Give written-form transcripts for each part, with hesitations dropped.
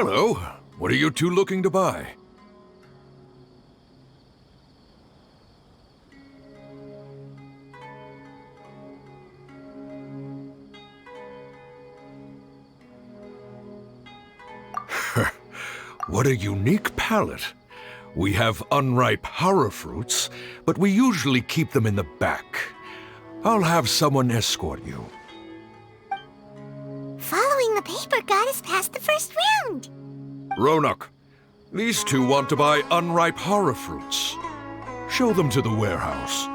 Hello. What are you two looking to buy? What a unique palate. We have unripe horror fruits, but we usually keep them in the back. I'll have someone escort you. Following the paper got us past the first round. Ronak, these two want to buy unripe horror fruits. Show them to the warehouse.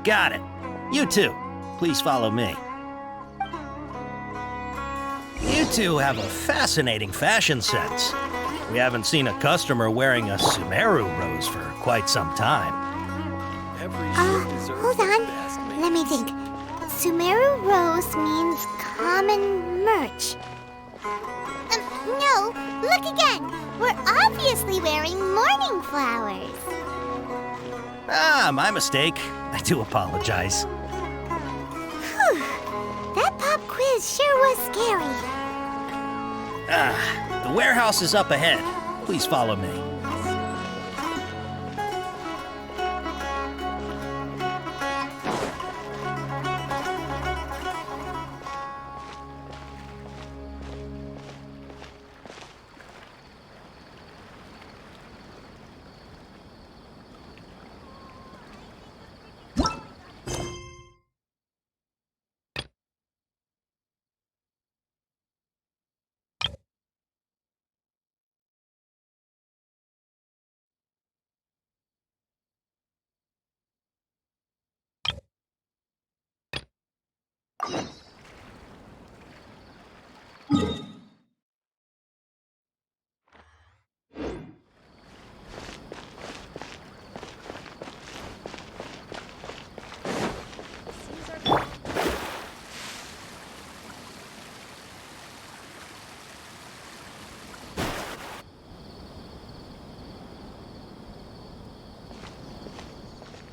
Got it. You two, please follow me. You two have a fascinating fashion sense. We haven't seen a customer wearing a Sumeru rose for quite some time. Hold on. Let me think. Sumeru rose means common merch. No, look again. We're obviously wearing morning flowers. Ah, my mistake. I do apologize. Whew. That pop quiz sure was scary. The warehouse is up ahead. Please follow me.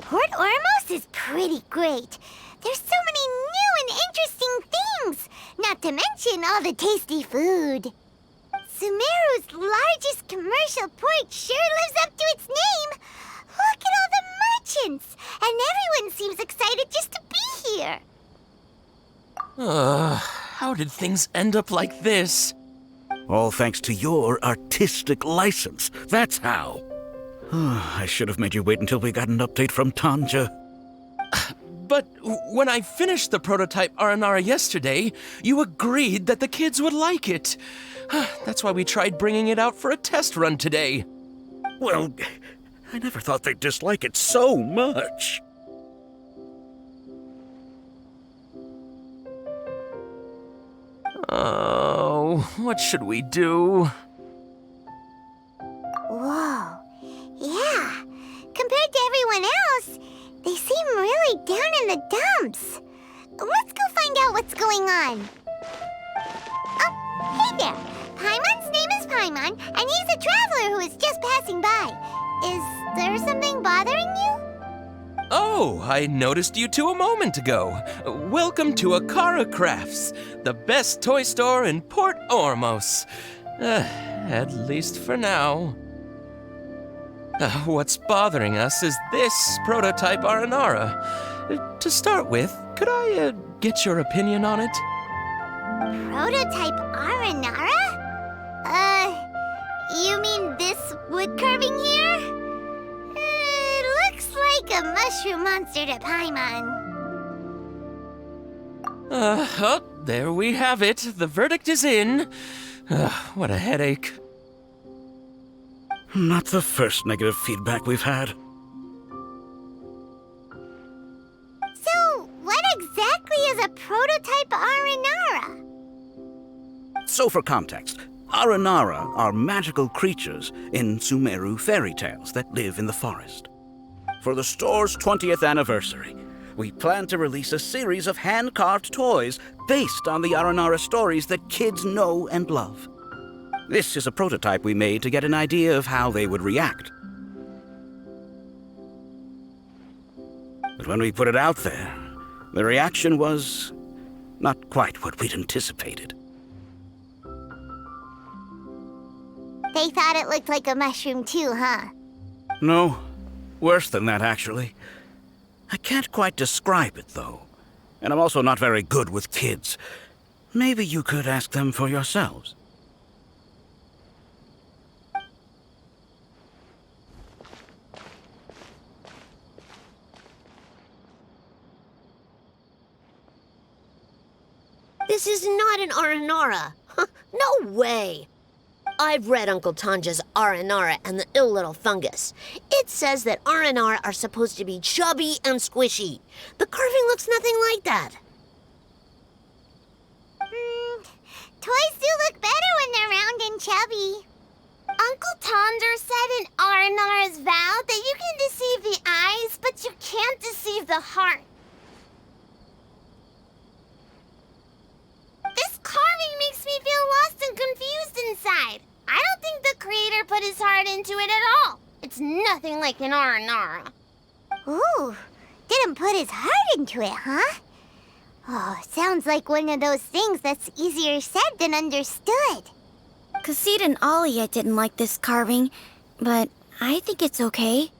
Port Ormos is pretty great. There's so many new and interesting things, not to mention all the tasty food. Sumeru's largest commercial port sure lives up to its name. Look at all the merchants, and everyone seems excited just to be here. How did things end up like this? All thanks to your artistic license. That's how. I should have made you wait until we got an update from Tanja. But when I finished the prototype Aranara yesterday, you agreed that the kids would like it. That's why we tried bringing it out for a test run today. Well, I never thought they'd dislike it so much. Oh, what should we do? Whoa. Yeah. Compared to everyone else, they seem really down in the dumps. Let's go find out what's going on. Oh, hey there. Paimon's name is Paimon, and he's a traveler who is just passing by. Is there something bothering you? Oh, I noticed you two a moment ago. Welcome to Akara Crafts, the best toy store in Port Ormos. At least for now. What's bothering us is this prototype Aranara. To start with, could I get your opinion on it? Prototype Aranara? You mean this wood carving here? It looks like a mushroom monster to Paimon. Oh, there we have it. The verdict is in. What a headache. Not the first negative feedback we've had. So, what exactly is a prototype Aranara? So for context, Aranara are magical creatures in Sumeru fairy tales that live in the forest. For the store's 20th anniversary, we plan to release a series of hand-carved toys based on the Aranara stories that kids know and love. This is a prototype we made to get an idea of how they would react. But when we put it out there, the reaction was not quite what we'd anticipated. They thought it looked like a mushroom too, huh? No, worse than that, actually. I can't quite describe it, though. And I'm also not very good with kids. Maybe you could ask them for yourselves. This is not an Aranara. No way. I've read Uncle Tanja's Aranara and the Ill Little Fungus. It says that Aranara are supposed to be chubby and squishy. The carving looks nothing like that. Toys do look better when they're round and chubby. Uncle Tonder said in Aranara's vow that you can deceive the eyes, but you can't deceive the heart. This carving makes me feel lost and confused inside. I don't think the creator put his heart into it at all. It's nothing like an Aranara. Ooh, didn't put his heart into it, huh? Oh, sounds like one of those things that's easier said than understood. Cassid and Alia didn't like this carving, but I think it's okay.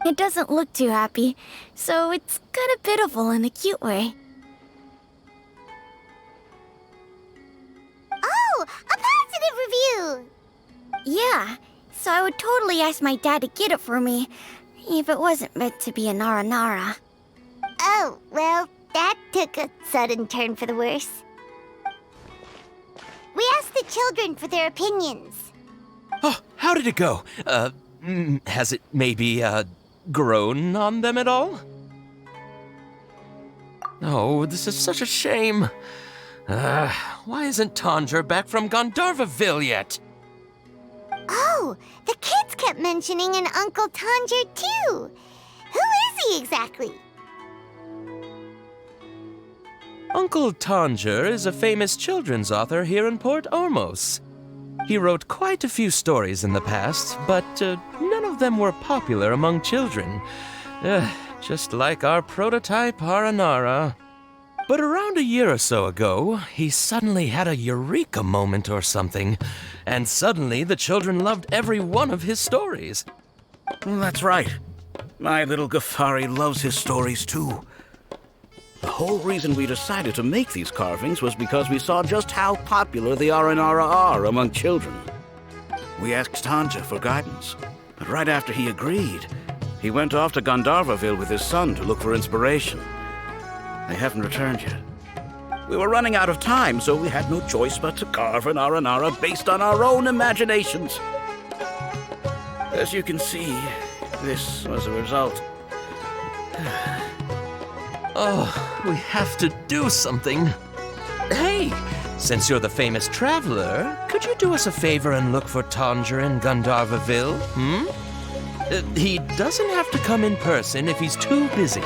It doesn't look too happy, so it's kind of pitiful in a cute way. Oh, a positive review! Yeah, so I would totally ask my dad to get it for me, if it wasn't meant to be an Aranara. Oh, well, that took a sudden turn for the worse. We asked the children for their opinions. Oh, how did it go? Has it maybe, grown on them at all? Oh, this is such a shame. Why isn't Tanger back from Gandharvaville yet? Oh, the kids kept mentioning an Uncle Tanger, too. Who is he exactly? Uncle Tanger is a famous children's author here in Port Ormos. He wrote quite a few stories in the past, but none of them were popular among children. Just like our prototype Aranara. But around a year or so ago, he suddenly had a eureka moment or something, and suddenly the children loved every one of his stories. Well, that's right. My little Ghaffari loves his stories, too. The whole reason we decided to make these carvings was because we saw just how popular the Aranara are among children. We asked Tanja for guidance, but right after he agreed, he went off to Gandharvaville with his son to look for inspiration. They haven't returned yet. We were running out of time, so we had no choice but to carve an Aranara based on our own imaginations. As you can see, this was the result. Oh, we have to do something. Hey, since you're the famous traveler, could you do us a favor and look for Tanger in Gandharvaville, he doesn't have to come in person if he's too busy.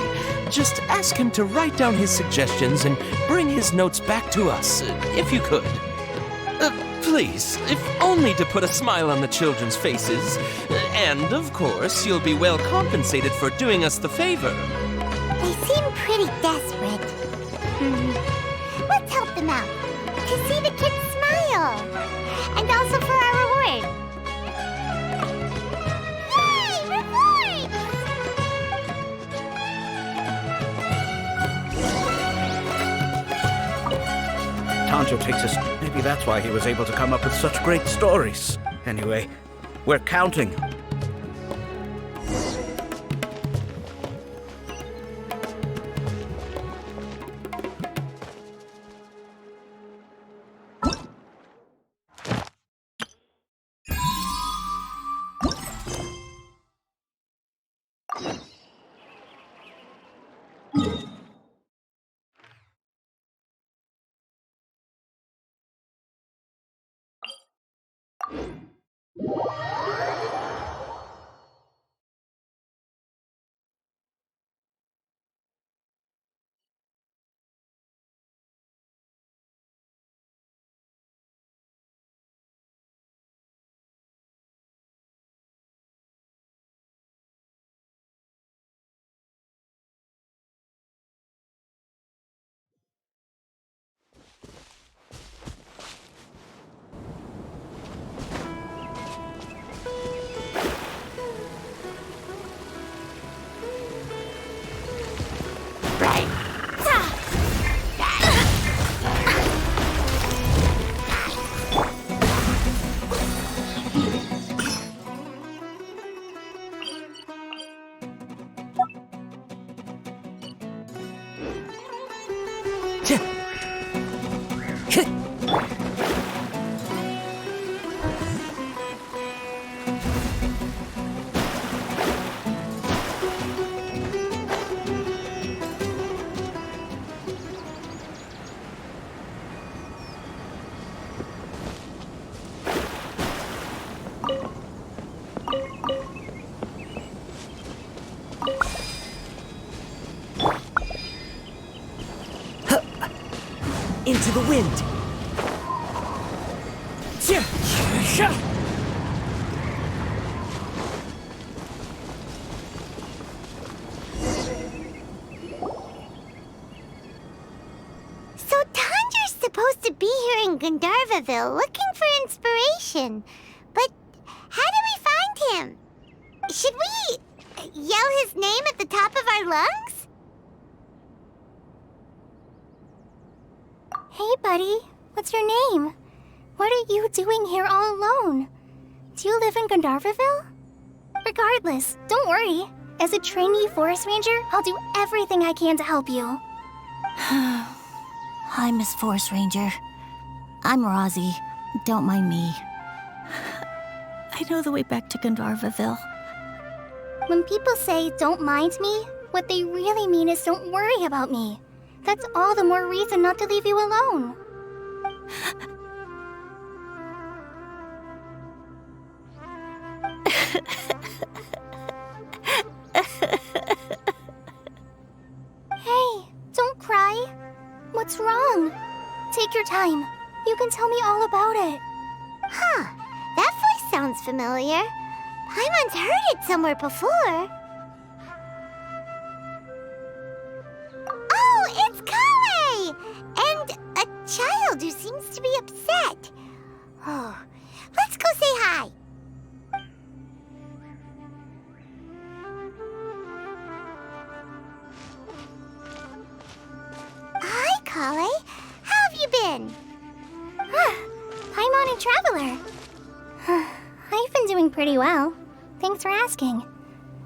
Just ask him to write down his suggestions and bring his notes back to us, if you could. Please, if only to put a smile on the children's faces. And, of course, you'll be well compensated for doing us the favor. They seem pretty desperate. Let's help them out. To see the kids smile. And also for our reward. Yay! Reward! Tanjo takes us. Maybe that's why he was able to come up with such great stories. Anyway, we're counting. Into the wind. So Tanger's supposed to be here in Gandharvaville looking for inspiration. But how do we find him? Should we yell his name at the top of our lungs? Hey, buddy. What's your name? What are you doing here all alone? Do you live in Gandharvaville? Regardless, don't worry. As a trainee forest ranger, I'll do everything I can to help you. Hi, Miss Forest Ranger. I'm Rosie. Don't mind me. I know the way back to Gandharvaville. When people say, don't mind me, what they really mean is don't worry about me. That's all the more reason not to leave you alone. Hey, don't cry. What's wrong? Take your time. You can tell me all about it. Huh, that voice sounds familiar. Paimon's heard it somewhere before. Oh, it's Kale! And a child who seems to be upset. Oh, let's go say hi. Hi, Kale. How have you been? Paimon and Traveler. I've been doing pretty well. Thanks for asking.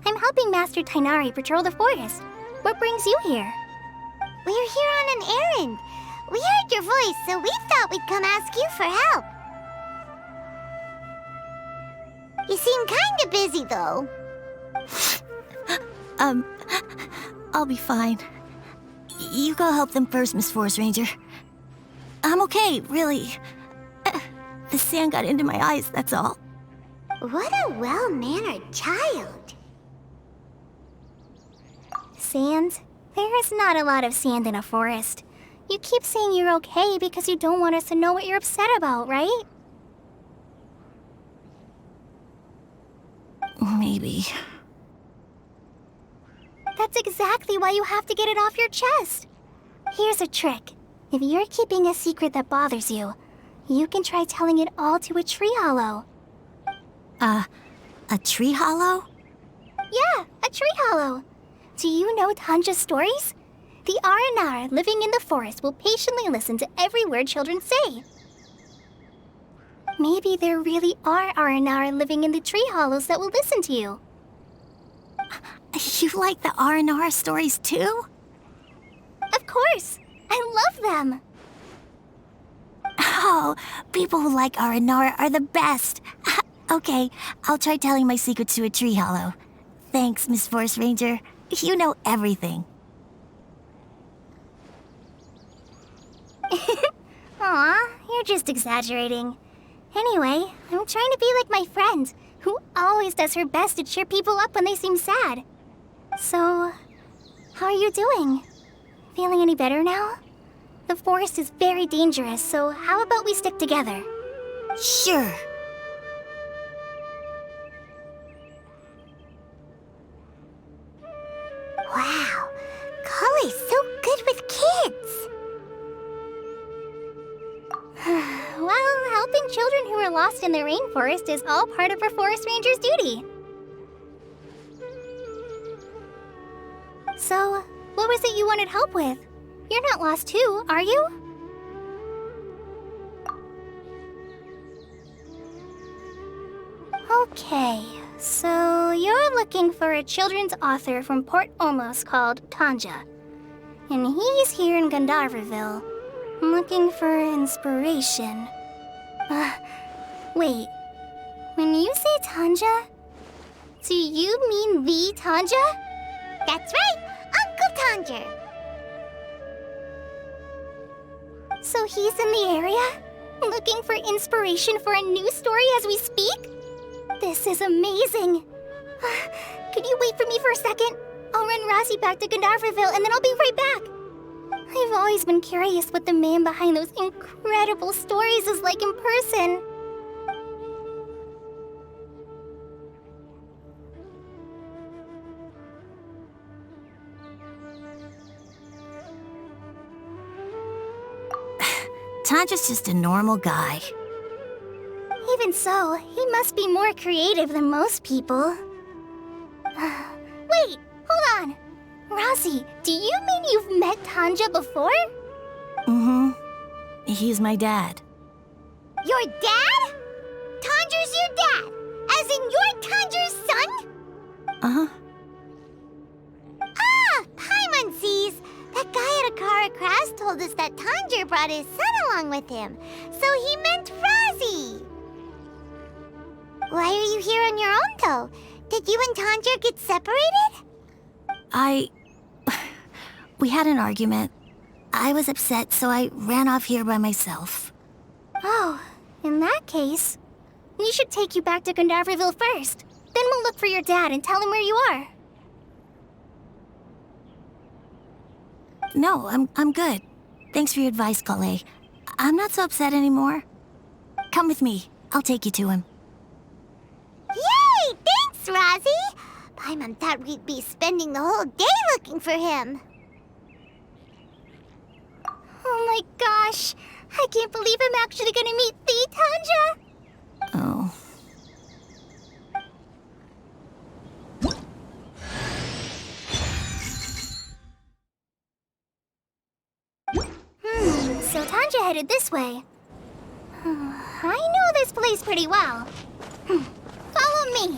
I'm helping Master Tainari patrol the forest. What brings you here? We're here on an errand. We heard your voice, so we thought we'd come ask you for help. You seem kinda busy, though. I'll be fine. You go help them first, Miss Forest Ranger. I'm okay, really. The sand got into my eyes, that's all. What a well-mannered child. Sand? There is not a lot of sand in a forest. You keep saying you're okay because you don't want us to know what you're upset about, right? Maybe. That's exactly why you have to get it off your chest. Here's a trick. If you're keeping a secret that bothers you, you can try telling it all to a tree hollow. A tree hollow? Yeah, a tree hollow. Do you know Tanja's stories? The Aranara living in the forest will patiently listen to every word children say. Maybe there really are Aranara living in the tree hollows that will listen to you. You like the R&R stories too? Of course! I love them! Oh, people who like R&R are the best. Okay, I'll try telling my secrets to a tree hollow. Thanks, Miss Forest Ranger. You know everything. Aw, you're just exaggerating. Anyway, I'm trying to be like my friend, who always does her best to cheer people up when they seem sad. So, how are you doing? Feeling any better now? The forest is very dangerous, so how about we stick together? Sure. Wow, Kale's so good with kids. Well, helping children who are lost in the rainforest is all part of our forest ranger's duty. So, what was it you wanted help with? You're not lost too, are you? Okay, so you're looking for a children's author from Port Olmos called Tanja. And he's here in Gandharville, looking for inspiration. Wait. When you say Tanja, do you mean the Tanja? That's right, Uncle Tanger. So he's in the area, looking for inspiration for a new story as we speak? This is amazing. Could you wait for me for a second? I'll run Razzie back to Gandharville and then I'll be right back. I've always been curious what the man behind those incredible stories is like in person. Tanja's just a normal guy. Even so, he must be more creative than most people. Wait, hold on. Razzie, do you mean you've met Tanja before? Mm-hmm. He's my dad. Your dad? Tanger's your dad? As in you're Tanger's son? Uh-huh. Ah, Paimon sees. That guy at Akara Crafts told us that Tanger brought his son along with him. So he meant Razzie. Why are you here on your own, though? Did you and Tanger get separated? We had an argument. I was upset, so I ran off here by myself. Oh, in that case, we should take you back to Gandharville first. Then we'll look for your dad and tell him where you are. No, I'm good. Thanks for your advice, Kale. I'm not so upset anymore. Come with me. I'll take you to him. Yay! Thanks, Razzie! Paimon thought we'd be spending the whole day looking for him. Oh my gosh! I can't believe I'm actually gonna meet the Tanja! Oh. So Tanja headed this way. I know this place pretty well. Follow me.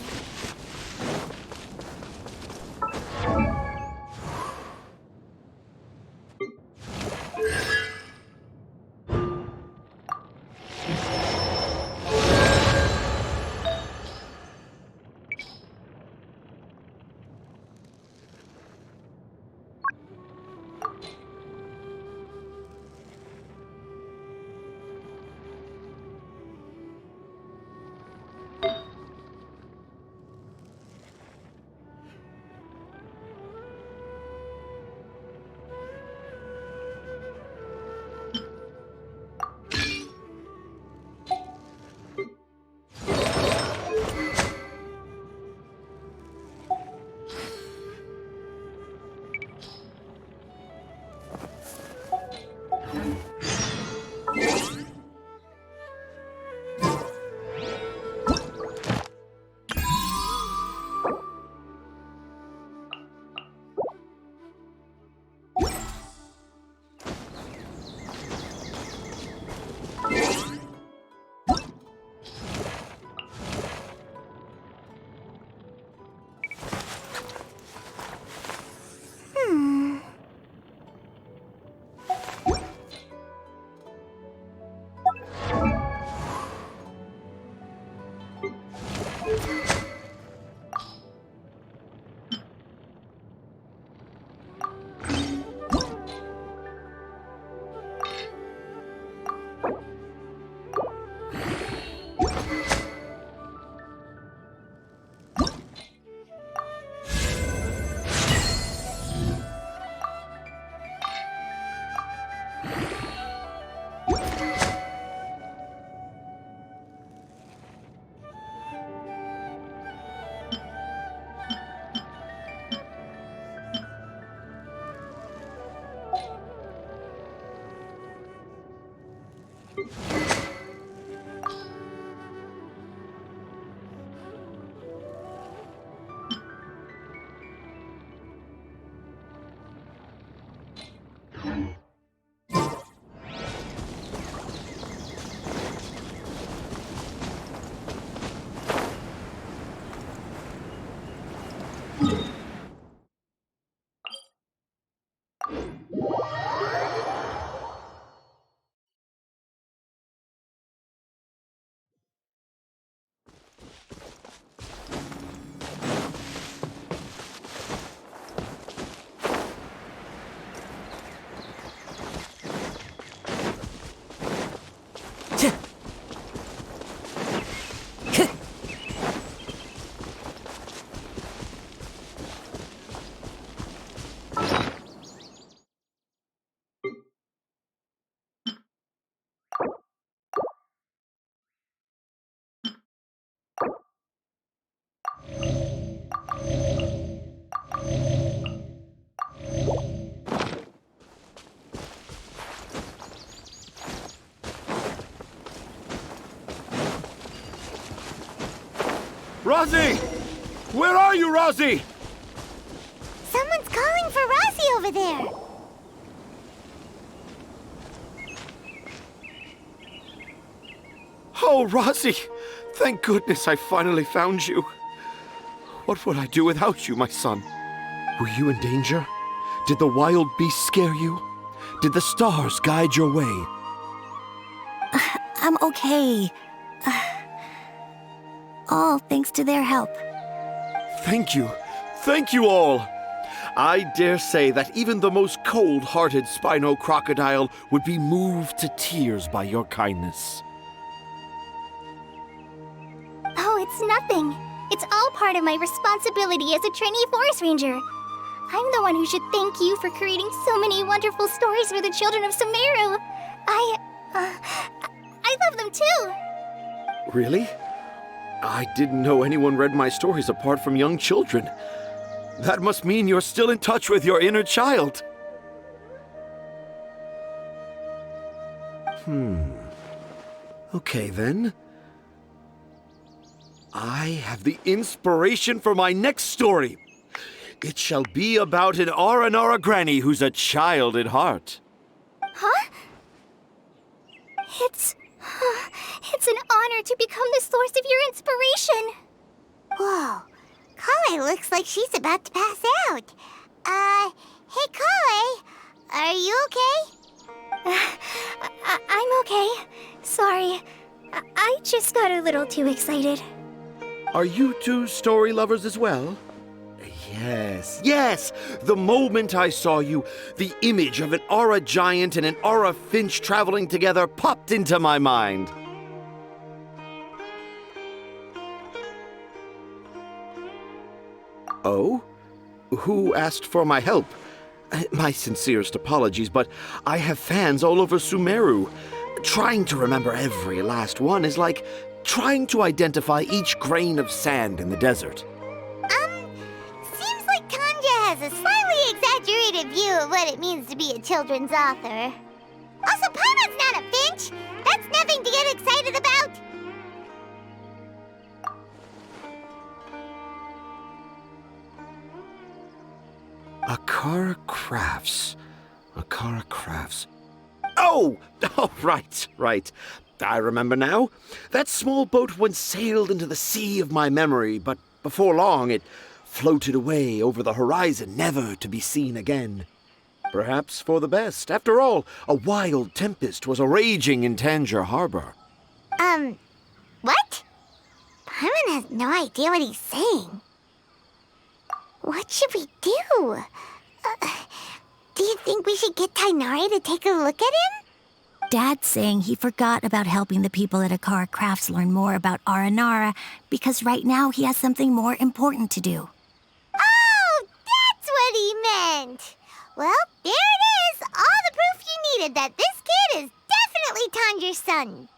Rosie! Where are you, Rosie? Someone's calling for Rosie over there. Oh, Rosie! Thank goodness I finally found you. What would I do without you, my son? Were you in danger? Did the wild beasts scare you? Did the stars guide your way? I'm okay. All thanks to their help. Thank you. Thank you all. I dare say that even the most cold-hearted Spino crocodile would be moved to tears by your kindness. Oh, it's nothing. It's all part of my responsibility as a trainee forest ranger. I'm the one who should thank you for creating so many wonderful stories for the children of Sumeru. I love them too. Really? I didn't know anyone read my stories apart from young children. That must mean you're still in touch with your inner child. Okay, then. I have the inspiration for my next story. It shall be about an Aranara granny who's a child at heart. Huh? It's an honor to become the source of your inspiration. Whoa. Kale looks like she's about to pass out. Hey, Kale. Are you okay? I'm okay. Sorry. I just got a little too excited. Are you two story lovers as well? Yes. The moment I saw you, the image of an Aura giant and an Aura finch traveling together popped into my mind. Oh? Who asked for my help? My sincerest apologies, but I have fans all over Sumeru. Trying to remember every last one is like trying to identify each grain of sand in the desert. Seems like Tanja has a slightly exaggerated view of what it means to be a children's author. Also, Paimon's not a finch. That's nothing to get excited about. Akara Crafts. Oh, right. I remember now. That small boat once sailed into the sea of my memory, but before long it floated away over the horizon, never to be seen again. Perhaps for the best. After all, a wild tempest was raging in Tangier Harbor. What? Paimon has no idea what he's saying. What should we do? Do you think we should get Tainari to take a look at him? Dad's saying he forgot about helping the people at Akara Crafts learn more about Aranara because right now he has something more important to do. Oh, that's what he meant! Well, there it is! All the proof you needed that this kid is definitely Tanger's son.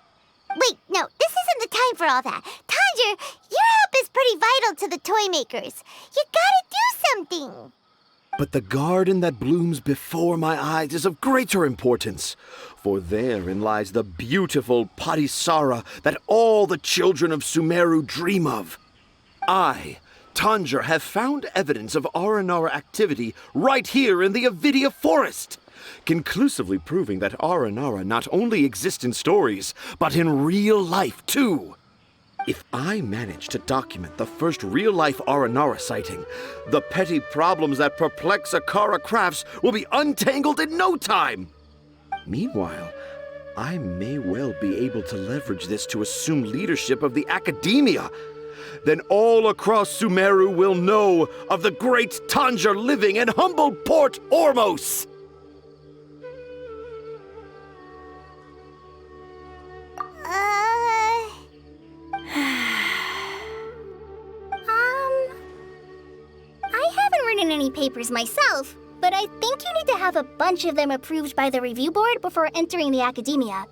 Wait, no, this isn't the time for all that. Tanger, your help is pretty vital to the toy makers. You gotta do something! But the garden that blooms before my eyes is of greater importance, for therein lies the beautiful Patisara that all the children of Sumeru dream of. I, Tanger, have found evidence of Aranara activity right here in the Avidia forest, conclusively proving that Aranara not only exist in stories, but in real life too. If I manage to document the first real-life Aranara sighting, the petty problems that perplex Akara Crafts will be untangled in no time. Meanwhile, I may well be able to leverage this to assume leadership of the academia. Then all across Sumeru will know of the great Tanger living in humble Port Ormos. I haven't written any papers myself, but I think you need to have a bunch of them approved by the review board before entering the academia.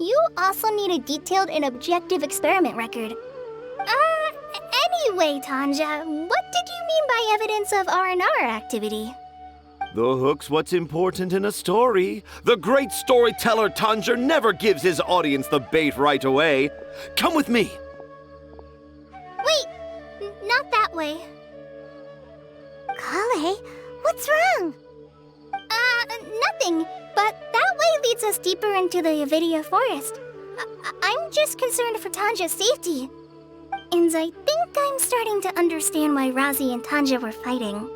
You also need a detailed and objective experiment record. Anyway, Tanja, what did you mean by evidence of Aranara activity? The hook's what's important in a story. The great storyteller Tanger never gives his audience the bait right away. Come with me. Wait, not that way. Kale, what's wrong? Nothing. But that way leads us deeper into the Avidia forest. I'm just concerned for Tanja's safety. And I think I'm starting to understand why Razi and Tanja were fighting.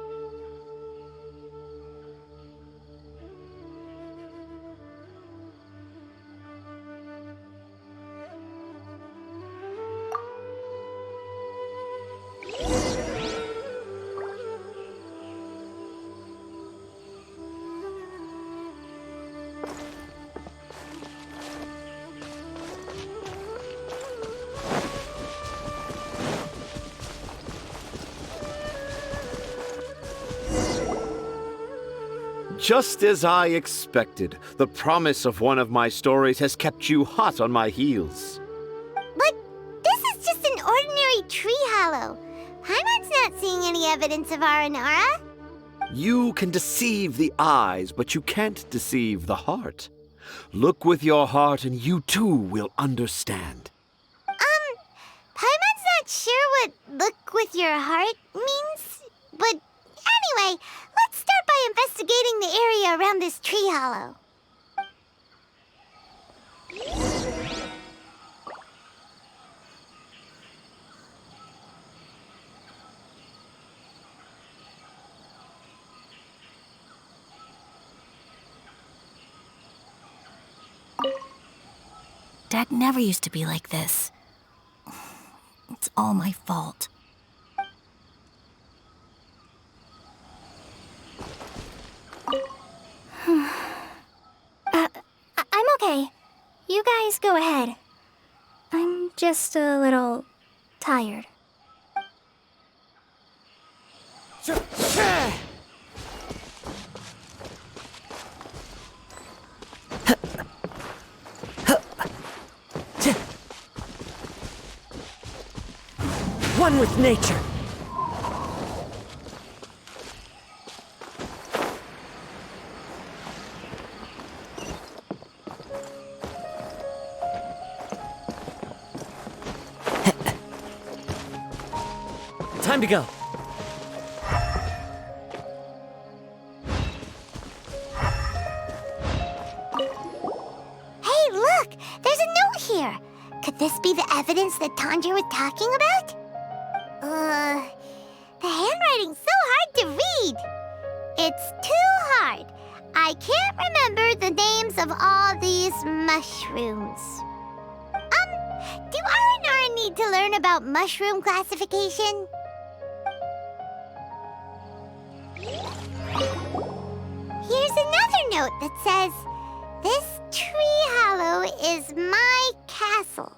Just as I expected, the promise of one of my stories has kept you hot on my heels. But this is just an ordinary tree hollow. Paimon's not seeing any evidence of Aranara. You can deceive the eyes, but you can't deceive the heart. Look with your heart and you too will understand. Paimon's not sure what look with your heart means. But anyway, let's start by investigating the area around this tree hollow. Dad never used to be like this. It's all my fault. I'm okay. You guys go ahead. I'm just a little tired. One with nature. Time to go. Hey, look! There's a note here. Could this be the evidence that Tanja was talking about? The handwriting's so hard to read. It's too hard. I can't remember the names of all these mushrooms. Do Aranara need to learn about mushroom classification? Here's another note that says, "This tree hollow is my castle."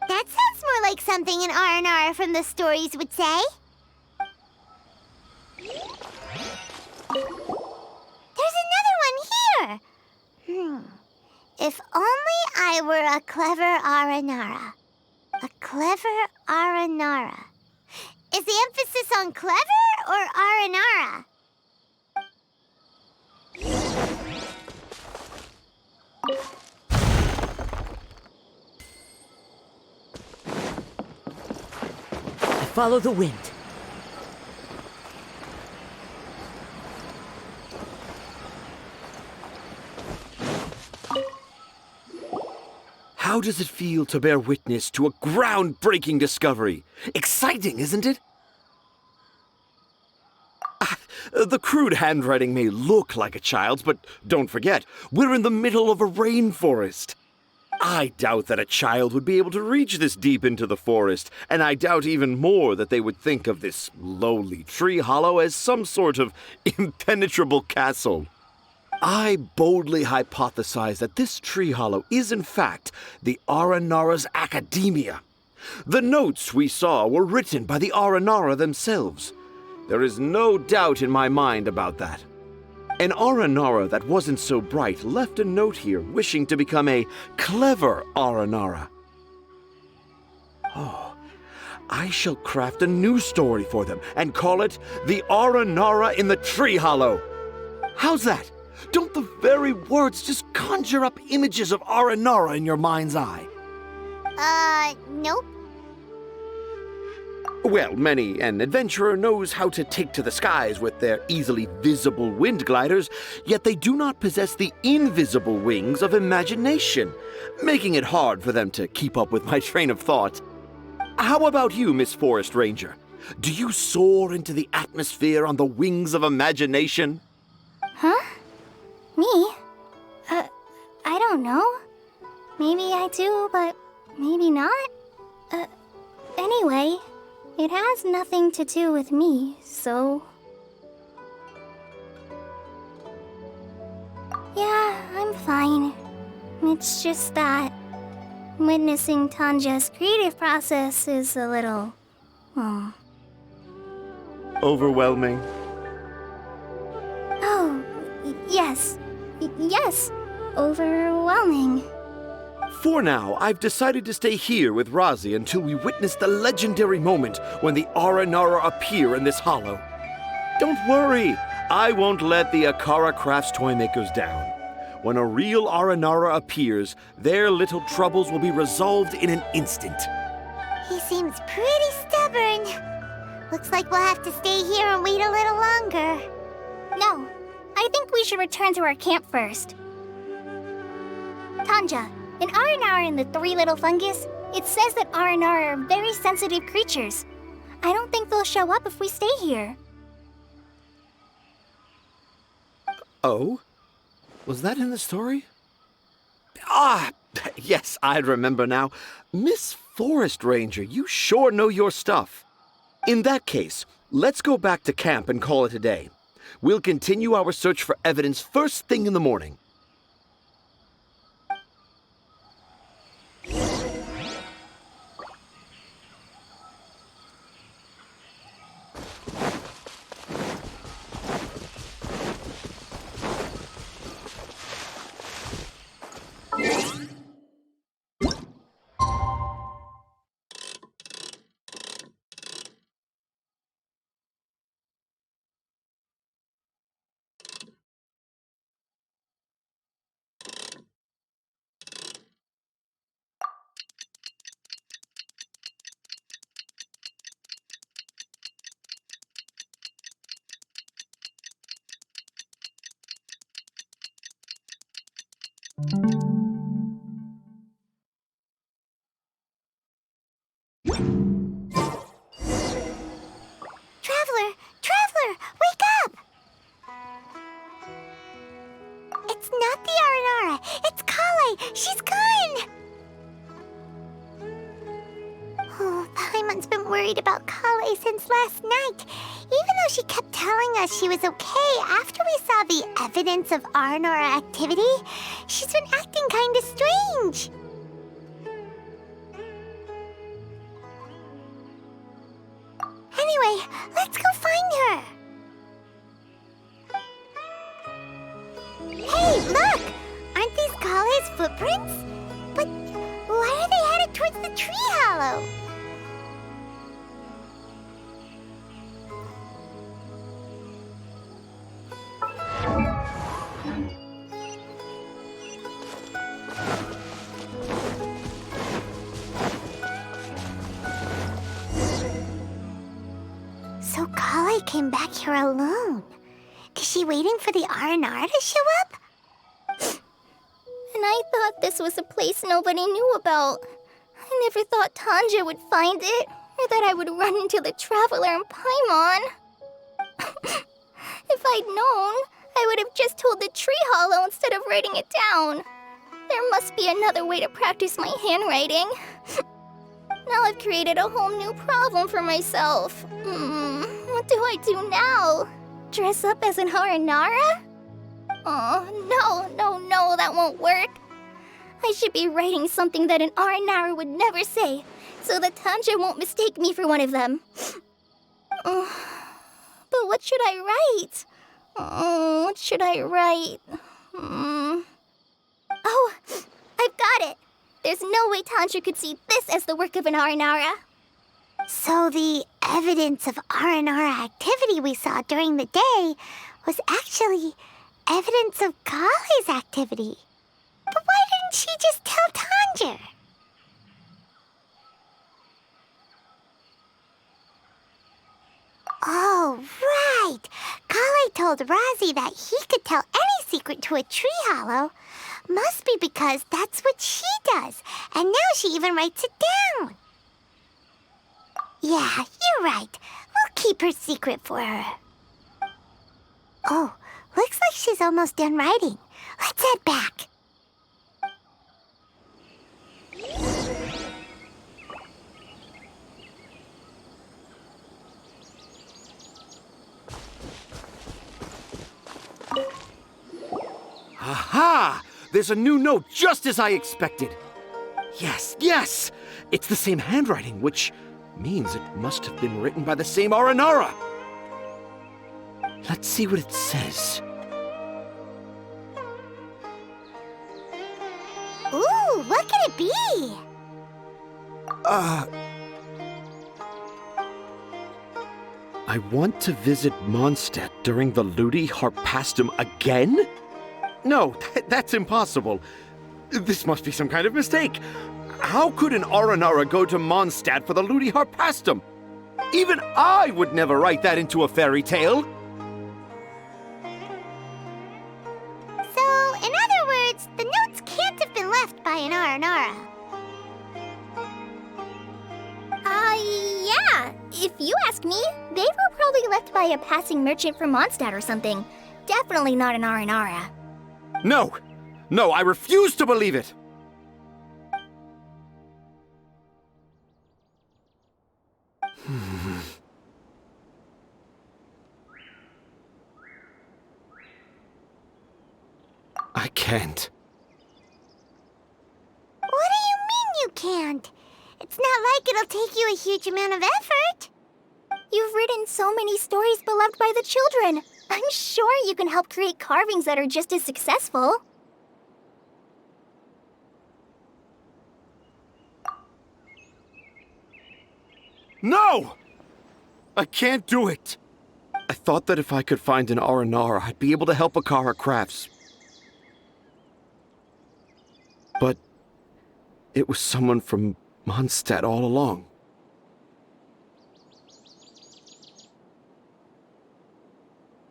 That sounds more like something an Aranara from the stories would say. There's another one here. If only I were a clever Aranara. A clever Aranara. Is the emphasis on clever or Aranara? Follow the wind. How does it feel to bear witness to a groundbreaking discovery? Exciting, isn't it? The crude handwriting may look like a child's, but don't forget, we're in the middle of a rainforest. I doubt that a child would be able to reach this deep into the forest, and I doubt even more that they would think of this lowly tree hollow as some sort of impenetrable castle. I boldly hypothesize that this tree hollow is in fact the Aranara's academia. The notes we saw were written by the Aranara themselves. There is no doubt in my mind about that. An Aranara that wasn't so bright left a note here wishing to become a clever Aranara. Oh, I shall craft a new story for them and call it The Aranara in the Tree Hollow. How's that? Don't the very words just conjure up images of Aranara in your mind's eye? Nope. Well, many an adventurer knows how to take to the skies with their easily visible wind gliders, yet they do not possess the invisible wings of imagination, making it hard for them to keep up with my train of thought. How about you, Miss Forest Ranger? Do you soar into the atmosphere on the wings of imagination? Huh? Me? I don't know. Maybe I do, but maybe not. Anyway, it has nothing to do with me, so... Yeah, I'm fine. It's just that witnessing Tanja's creative process is a little... Overwhelming. Oh, yes. Yes, overwhelming. For now, I've decided to stay here with Razi until we witness the legendary moment when the Aranara appear in this hollow. Don't worry, I won't let the Akara Crafts toymakers down. When a real Aranara appears, their little troubles will be resolved in an instant. He seems pretty stubborn. Looks like we'll have to stay here and wait a little longer. No, I think we should return to our camp first. Tanja, in Aranara and the Three Little Fungus, it says that Aranara are very sensitive creatures. I don't think they'll show up if we stay here. Oh? Was that in the story? Ah, yes, I remember now. Miss Forest Ranger, you sure know your stuff. In that case, let's go back to camp and call it a day. We'll continue our search for evidence first thing in the morning. Traveler, wake up! It's not the Aranara, it's Kale! She's gone! Oh, Paimon's been worried about Kale since last night. Even though she kept telling us she was okay after we saw the evidence of Aranara activity, she's been acting kinda strange. Anyway, let's go find her. Hey, look! Aren't these Kale's footprints? But why are they headed towards the tree hollow? So Kale came back here alone. Is she waiting for the Aranara to show up? And I thought this was a place nobody knew about. I never thought Tanja would find it, or that I would run into the Traveler and Paimon. If I'd known, I would have just told the tree hollow instead of writing it down. There must be another way to practice my handwriting. Now I've created a whole new problem for myself. What do I do now? Dress up as an Aranara? Oh, no, that won't work. I should be writing something that an Aranara would never say, so that Tanja won't mistake me for one of them. But what should I write? What should I write? Oh, I've got it! There's no way Tanja could see this as the work of an Aranara. So the evidence of Aranara activity we saw during the day was actually evidence of Kale's activity. But why didn't she just tell? Oh, right. Kale told Rozzy that he could tell any secret to a tree hollow. Must be because that's what she does. And now she even writes it down. Yeah, you're right. We'll keep her secret for her. Oh, looks like she's almost done writing. Let's head back. Aha! There's a new note just as I expected. Yes, yes! It's the same handwriting, which means it must have been written by the same Aranara. Let's see what it says. Ooh, what could it be? I want to visit Mondstadt during the Ludi Harpastum again? No, that's impossible. This must be some kind of mistake. How could an Aranara go to Mondstadt for the Ludi Harpastum? Even I would never write that into a fairy tale. So, in other words, the notes can't have been left by an Aranara. Yeah. If you ask me, they were probably left by a passing merchant from Mondstadt or something. Definitely not an Aranara. No, I refuse to believe it. I can't. What do you mean you can't? It's not like it'll take you a huge amount of effort. You've written so many stories beloved by the children. I'm sure you can help create carvings that are just as successful. No! I can't do it. I thought that if I could find an Aranara, I'd be able to help Akara Crafts. But it was someone from Mondstadt all along.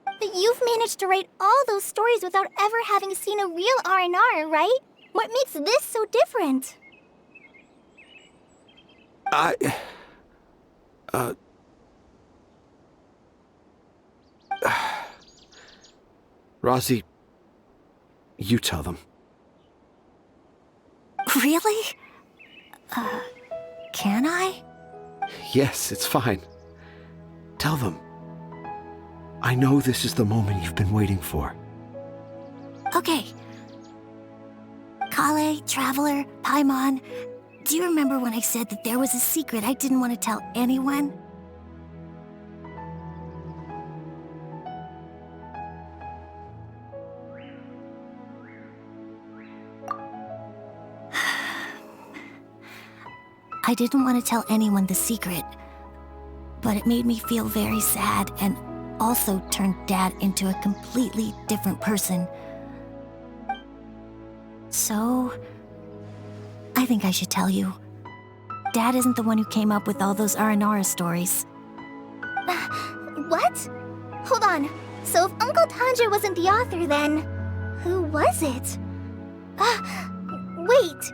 But you've managed to write all those stories without ever having seen a real Aranara, right? What makes this so different? Rozzy, you tell them. Really? Can I? Yes, it's fine. Tell them. I know this is the moment you've been waiting for. Okay. Kale, Traveler, Paimon, do you remember when I said that there was a secret I didn't want to tell anyone? I didn't want to tell anyone the secret, but it made me feel very sad and also turned Dad into a completely different person. So, I think I should tell you. Dad isn't the one who came up with all those Aranara stories. What? Hold on. So if Uncle Tanja wasn't the author, then who was it? Wait,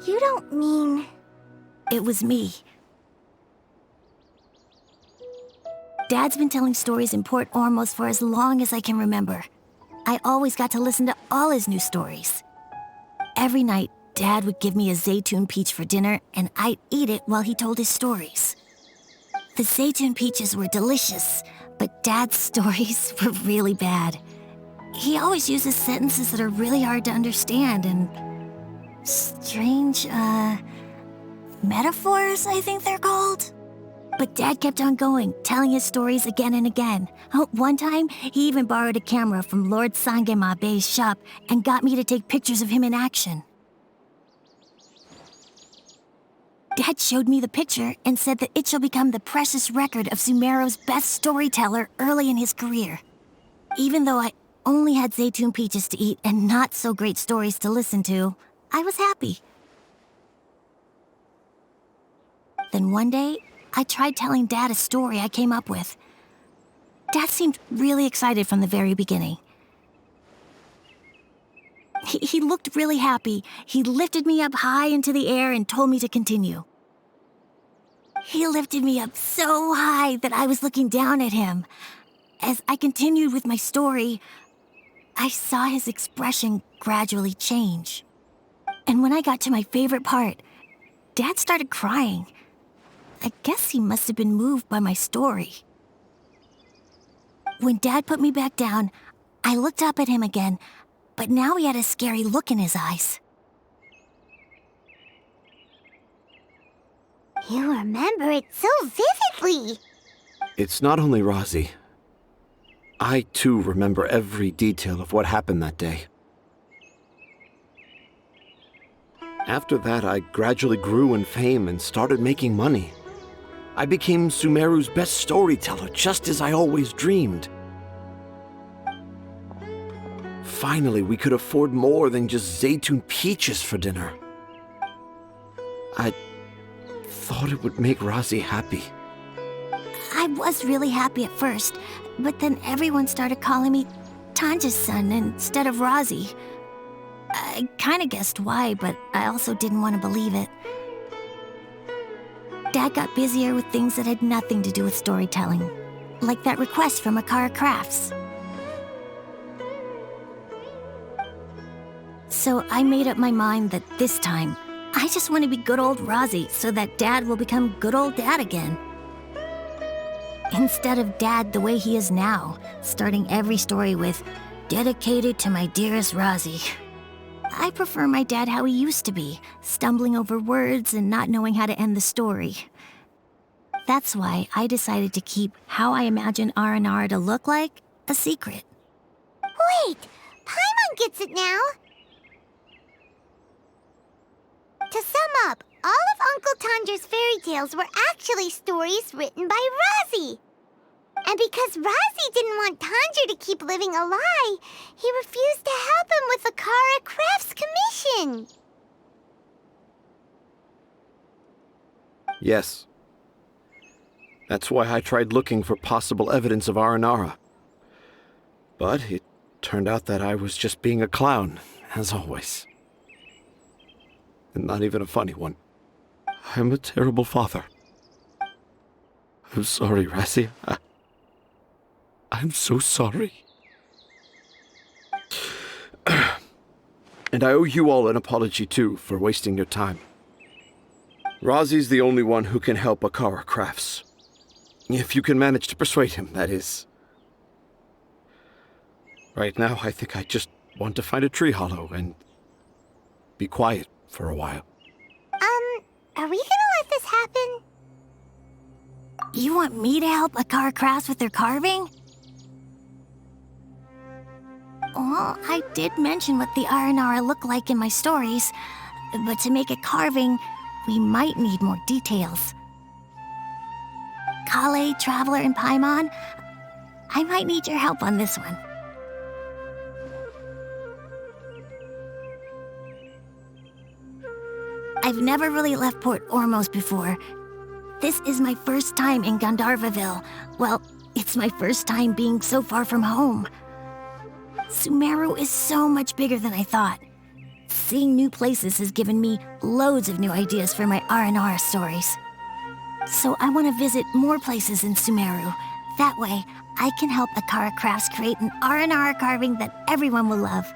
you don't mean... It was me. Dad's been telling stories in Port Ormos for as long as I can remember. I always got to listen to all his new stories. Every night, Dad would give me a Zaytun peach for dinner, and I'd eat it while he told his stories. The Zaytun peaches were delicious, but Dad's stories were really bad. He always uses sentences that are really hard to understand and strange, metaphors, I think they're called. But Dad kept on going, telling his stories again and again. One time, he even borrowed a camera from Lord Sangema Bey's shop and got me to take pictures of him in action. Dad showed me the picture and said that it shall become the precious record of Sumeru's best storyteller early in his career. Even though I only had Zaytun peaches to eat and not so great stories to listen to, I was happy. Then one day, I tried telling Dad a story I came up with. Dad seemed really excited from the very beginning. He looked really happy. He lifted me up high into the air and told me to continue. He lifted me up so high that I was looking down at him. As I continued with my story, I saw his expression gradually change. And when I got to my favorite part, Dad started crying. I guess he must have been moved by my story. When Dad put me back down, I looked up at him again, but now he had a scary look in his eyes. You remember it so vividly. It's not only Rosie. I, too, remember every detail of what happened that day. After that, I gradually grew in fame and started making money. I became Sumeru's best storyteller, just as I always dreamed. Finally, we could afford more than just Zaytun peaches for dinner. I thought it would make Rosie happy. I was really happy at first, but then everyone started calling me Tanja's son instead of Rosie. I kinda guessed why, but I also didn't want to believe it. Dad got busier with things that had nothing to do with storytelling, like that request from Akara Crafts. So I made up my mind that this time, I just want to be good old Rosie so that Dad will become good old Dad again. Instead of Dad the way he is now, starting every story with, "Dedicated to my dearest Rosie." I prefer my dad how he used to be, stumbling over words and not knowing how to end the story. That's why I decided to keep how I imagine Aranara to look like a secret. Wait, Paimon gets it now. To sum up, all of Uncle Tandra's fairy tales were actually stories written by Rosie. And because Rosie didn't want Tandra to keep living a lie, he refused to help him with the Kara Crafts commission. Yes. That's why I tried looking for possible evidence of Aranara. But it turned out that I was just being a clown, as always. And not even a funny one. I'm a terrible father. I'm sorry, Rosie. I'm so sorry. And I owe you all an apology, too, for wasting your time. Rosie's the only one who can help Akara Crafts. If you can manage to persuade him, that is. Right now, I think I just want to find a tree hollow and be quiet for a while. Are we gonna let this happen? You want me to help Akara Crafts with their carving? Well, I did mention what the Aranara look like in my stories, but to make a carving, we might need more details. Kale, Traveler, and Paimon, I might need your help on this one. I've never really left Port Ormos before. This is my first time in Gandharvaville. Well, it's my first time being so far from home. Sumeru is so much bigger than I thought. Seeing new places has given me loads of new ideas for my Aranara stories. So I want to visit more places in Sumeru. That way, I can help Akara Crafts create an Aranara carving that everyone will love.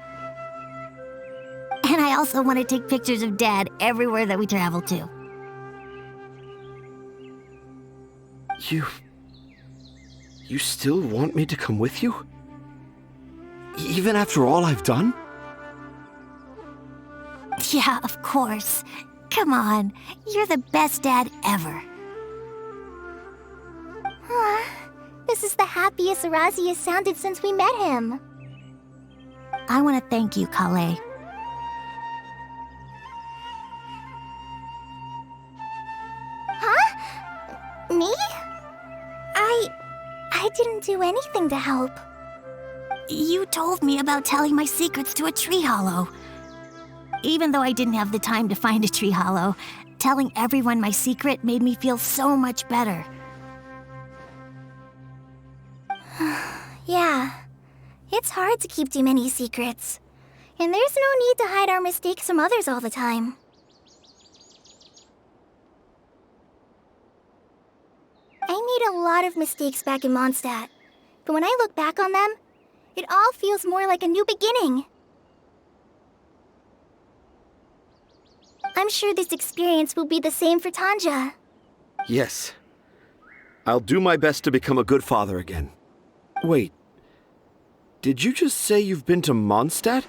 And I also want to take pictures of Dad everywhere that we travel to. You still want me to come with you? Even after all I've done? Yeah, of course. Come on, you're the best dad ever. This is the happiest Arazi has sounded since we met him. I want to thank you, Kale. Huh? Me? I didn't do anything to help. You told me about telling my secrets to a tree hollow. Even though I didn't have the time to find a tree hollow, telling everyone my secret made me feel so much better. Yeah, it's hard to keep too many secrets. And there's no need to hide our mistakes from others all the time. I made a lot of mistakes back in Mondstadt, but when I look back on them, it all feels more like a new beginning. I'm sure this experience will be the same for Tanja. Yes. I'll do my best to become a good father again. Wait. Did you just say you've been to Mondstadt?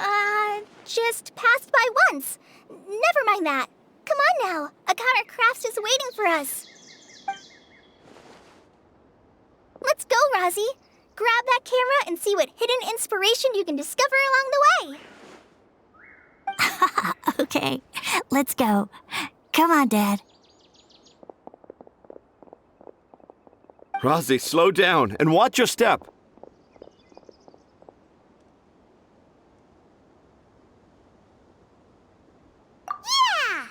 I just passed by once. Never mind that. Come on now. Akara Crafts is waiting for us. Let's go, Rozzy. Grab that camera and see what hidden inspiration you can discover along the way. Okay, let's go. Come on, Dad. Rozzy, slow down and watch your step. Yeah!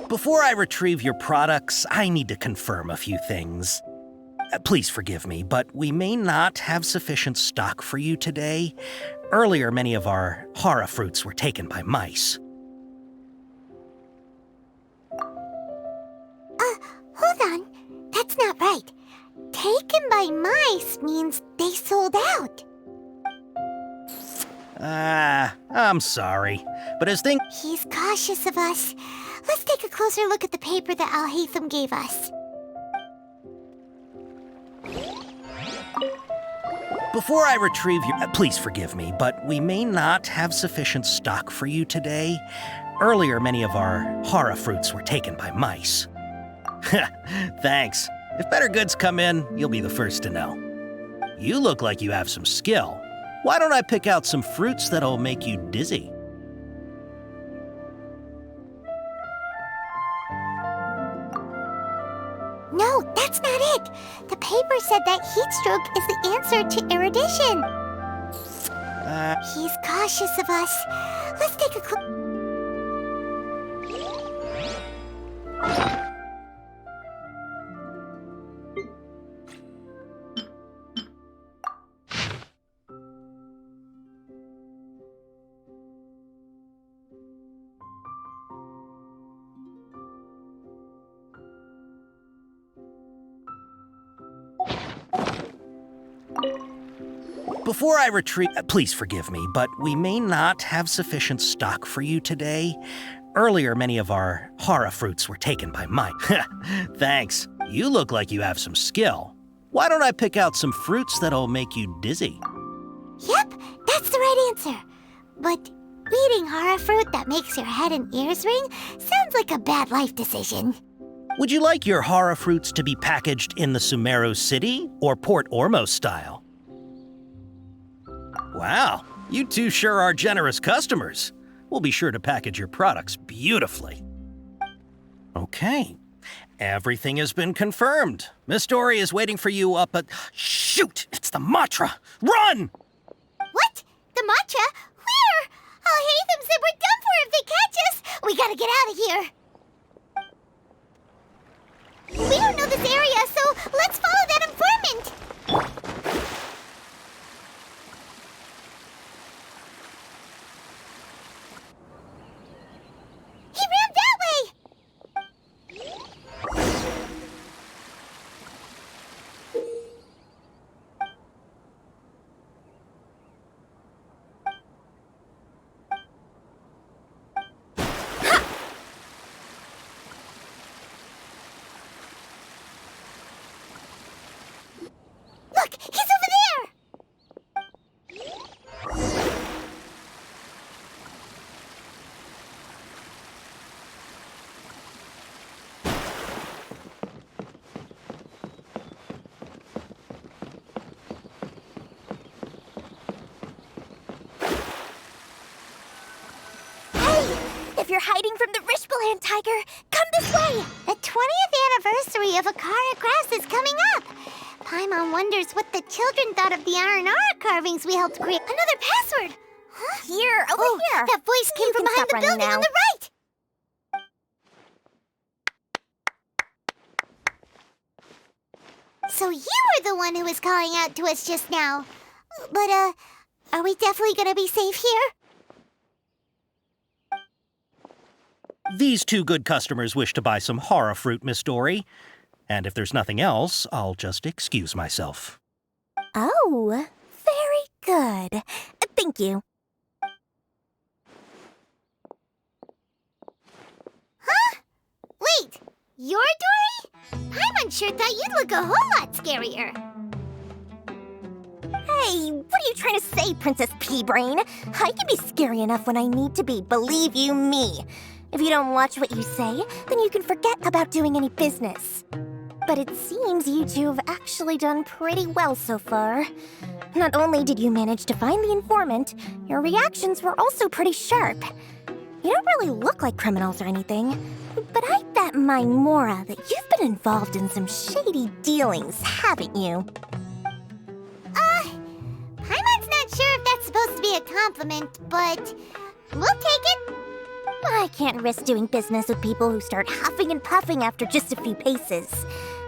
Before I retrieve your products, I need to confirm a few things. Please forgive me, but we may not have sufficient stock for you today. Earlier, many of our hara fruits were taken by mice. Hold on. That's not right. Taken by mice means they sold out. I'm sorry, but as things... He's cautious of us. Let's take a closer look at the paper that Al-Haytham gave us. Before I retrieve your... Please forgive me, but we may not have sufficient stock for you today. Earlier, many of our hara fruits were taken by mice. Thanks. If better goods come in, you'll be the first to know. You look like you have some skill. Why don't I pick out some fruits that'll make you dizzy? No, that's not it. The paper said that heat stroke is the answer to erudition. He's cautious of us. Let's take a Before I retrieve... Please forgive me, but we may not have sufficient stock for you today. Earlier, many of our hara fruits were taken by mine. Thanks. You look like you have some skill. Why don't I pick out some fruits that'll make you dizzy? Yep, that's the right answer. But eating hara fruit that makes your head and ears ring sounds like a bad life decision. Would you like your hara fruits to be packaged in the Sumeru City or Port Ormos style? Wow, you two sure are generous customers. We'll be sure to package your products beautifully. Okay, everything has been confirmed. Miss Dory is waiting for you up at... Shoot, it's the Matra! Run! What? The matcha? Where? Oh, Hatham said we're done for if they catch us. We gotta get out of here. We don't know this area, so let's follow that informant. He ran that way. Look, he's over there! Hey! If you're hiding from the Rishbaland tiger, come this way! The 20th anniversary of Akara Crafts is coming up. Paimon wonders what the children thought of the Aranara carvings we helped create. Another password! Huh? Here, over here! That voice came You from can behind stop the running building now. on the right! So you were the one who was calling out to us just now. But, are we definitely gonna be safe here? These two good customers wish to buy some hara fruit, Miss Dory. And if there's nothing else, I'll just excuse myself. Oh, very good. Thank you. Huh? Wait, you're Dory? Paimon sure thought you'd look a whole lot scarier. Hey, what are you trying to say, Princess Pea-Brain? I can be scary enough when I need to be, believe you me. If you don't watch what you say, then you can forget about doing any business. But it seems you two have actually done pretty well so far. Not only did you manage to find the informant, your reactions were also pretty sharp. You don't really look like criminals or anything, but I bet my Mora that you've been involved in some shady dealings, haven't you? Paimon's not sure if that's supposed to be a compliment, but we'll take it. I can't risk doing business with people who start huffing and puffing after just a few paces,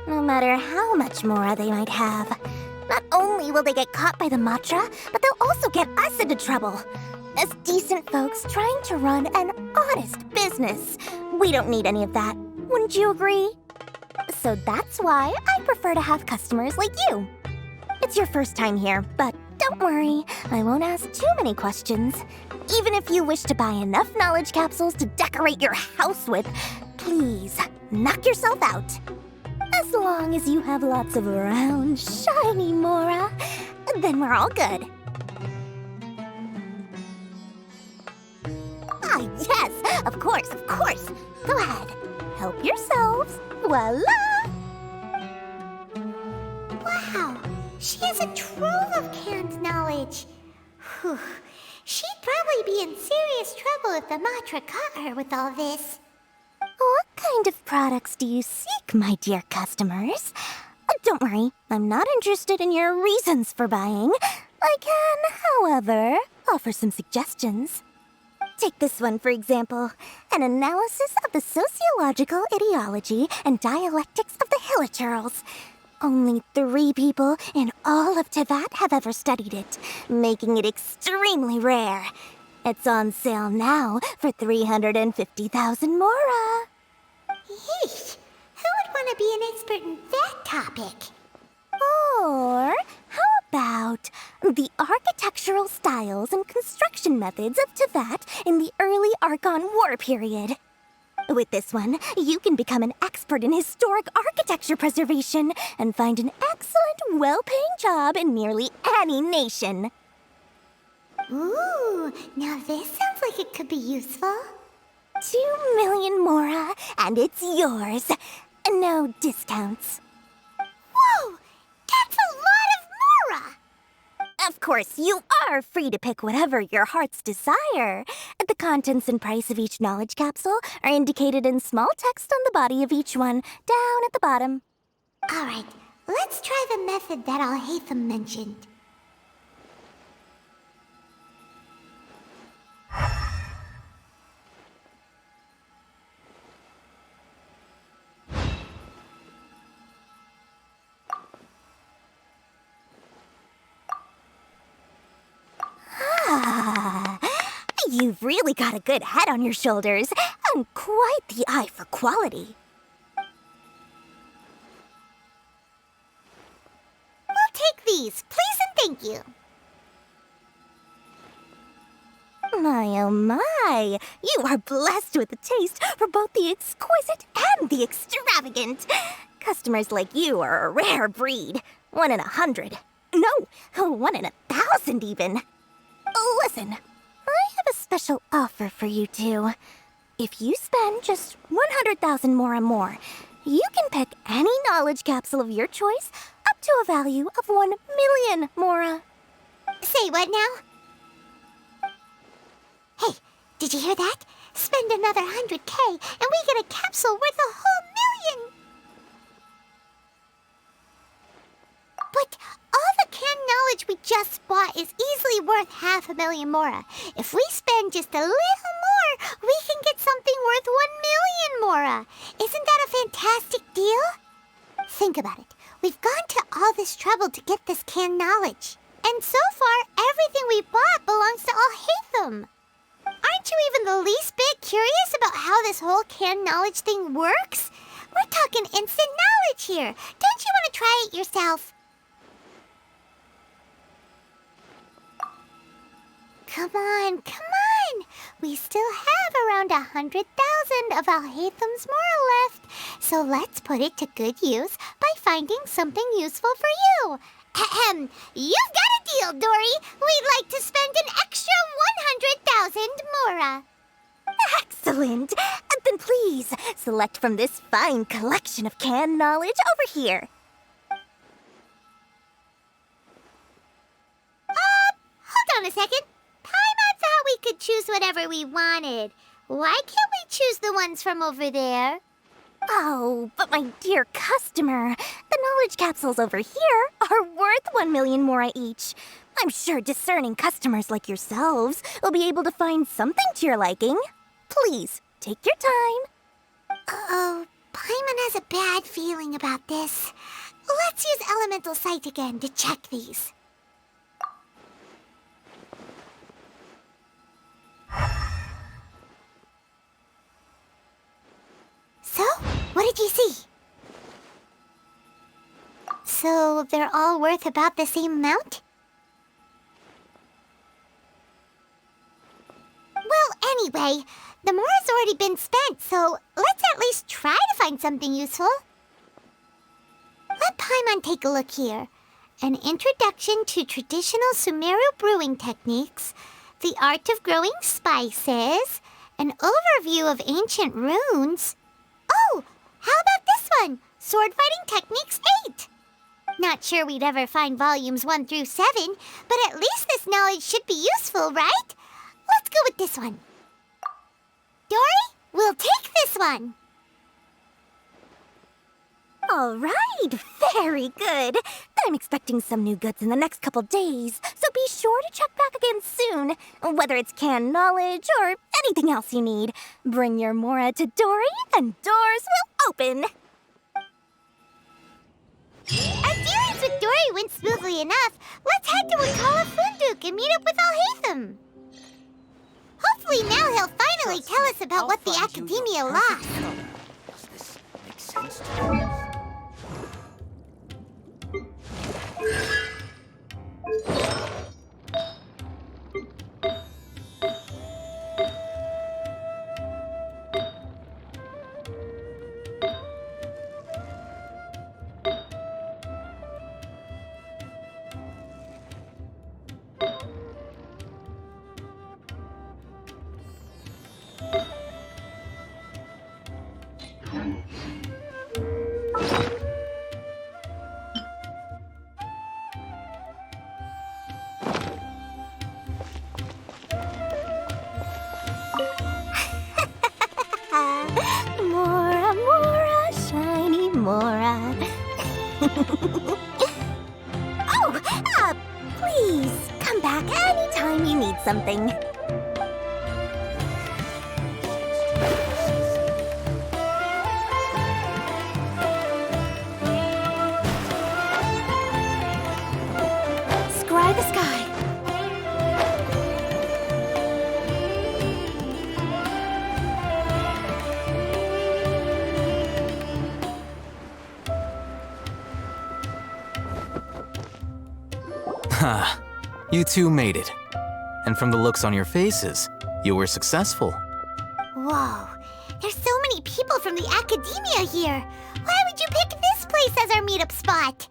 no matter how much Mora they might have. Not only will they get caught by the Matra, but they'll also get us into trouble. As decent folks trying to run an honest business, we don't need any of that. Wouldn't you agree? So that's why I prefer to have customers like you. It's your first time here, but don't worry, I won't ask too many questions. Even if you wish to buy enough knowledge capsules to decorate your house with, please, knock yourself out. As long as you have lots of round, shiny Mora, then we're all good. Ah, yes, of course, of course. Go ahead, help yourselves. Voila! Wow, she has a trove of canned knowledge. Whew. She'd probably be in serious trouble if the Matra caught her with all this. What kind of products do you seek, my dear customers? Don't worry, I'm not interested in your reasons for buying. I can, however, offer some suggestions. Take this one, for example. An analysis of the sociological ideology and dialectics of the Hilichurls. Only 3 people in all of Teyvat have ever studied it, making it extremely rare. It's on sale now for 350,000 Mora. Yeesh, who would want to be an expert in that topic? Or how about the architectural styles and construction methods of Teyvat in the early Archon War period. With this one, you can become an expert in historic architecture preservation and find an excellent, well-paying job in nearly any nation. Ooh, now this sounds like it could be useful. 2 million Mora, and it's yours. No discounts. Whoa! That's a lot of Mora! Of course, you are free to pick whatever your heart's desire. The contents and price of each knowledge capsule are indicated in small text on the body of each one, down at the bottom. All right, let's try the method that Al-Haytham mentioned. You've really got a good head on your shoulders, and quite the eye for quality. We'll take these, please and thank you. My oh my, you are blessed with a taste for both the exquisite and the extravagant. Customers like you are a rare breed. 1 in 100. No, 1 in 1,000 even. Listen, I have a special offer for you two. If you spend just 100,000 more, you can pick any knowledge capsule of your choice up to a value of 1 million Mora. Say what now? Hey, did you hear that? Spend another 100K and we get a capsule worth a whole 1,000,000! But all the canned knowledge we just bought is easily worth 500,000 Mora. If we spend just a little more, we can get something worth 1,000,000 Mora. Isn't that a fantastic deal? Think about it. We've gone to all this trouble to get this canned knowledge. And so far, everything we bought belongs to Al-Haytham. Aren't you even the least bit curious about how this whole canned knowledge thing works? We're talking instant knowledge here. Don't you want to try it yourself? Come on. We still have around 100,000 of Al-Haytham's Mora left. So let's put it to good use by finding something useful for you. Ahem. You've got a deal, Dory. We'd like to spend an extra 100,000 Mora. Excellent. Then please, select from this fine collection of canned knowledge over here. Hold on a second. Paimon thought we could choose whatever we wanted. Why can't we choose the ones from over there? Oh, but my dear customer, the knowledge capsules over here are worth 1 million Mora each. I'm sure discerning customers like yourselves will be able to find something to your liking. Please, take your time. Uh-oh, Paimon has a bad feeling about this. Let's use Elemental Sight again to check these. So, what did you see? So, they're all worth about the same amount? Well, anyway, the Mora's already been spent, so let's at least try to find something useful. Let Paimon take a look here. An introduction to traditional Sumeru brewing techniques, the art of growing spices, an overview of ancient runes. Oh, how about this one? Sword Fighting Techniques 8. Not sure we'd ever find volumes 1 through 7, but at least this knowledge should be useful, right? Let's go with this one. Dory, we'll take this one. All right, very good. I'm expecting some new goods in the next couple days, so be sure to check back again soon. Whether it's canned knowledge or anything else you need, bring your Mora to Dory and doors will open. Our dealings with Dory went smoothly enough. Let's head to Wakala Funduk and meet up with Al-Haytham. Hopefully now he'll finally tell us about what the Academia lost. Does this make sense to you? Oh, please, come back anytime you need something. Scry the sky. Ha! You two made it. And from the looks on your faces, you were successful. Whoa, there's so many people from the academia here. Why would you pick this place as our meetup spot?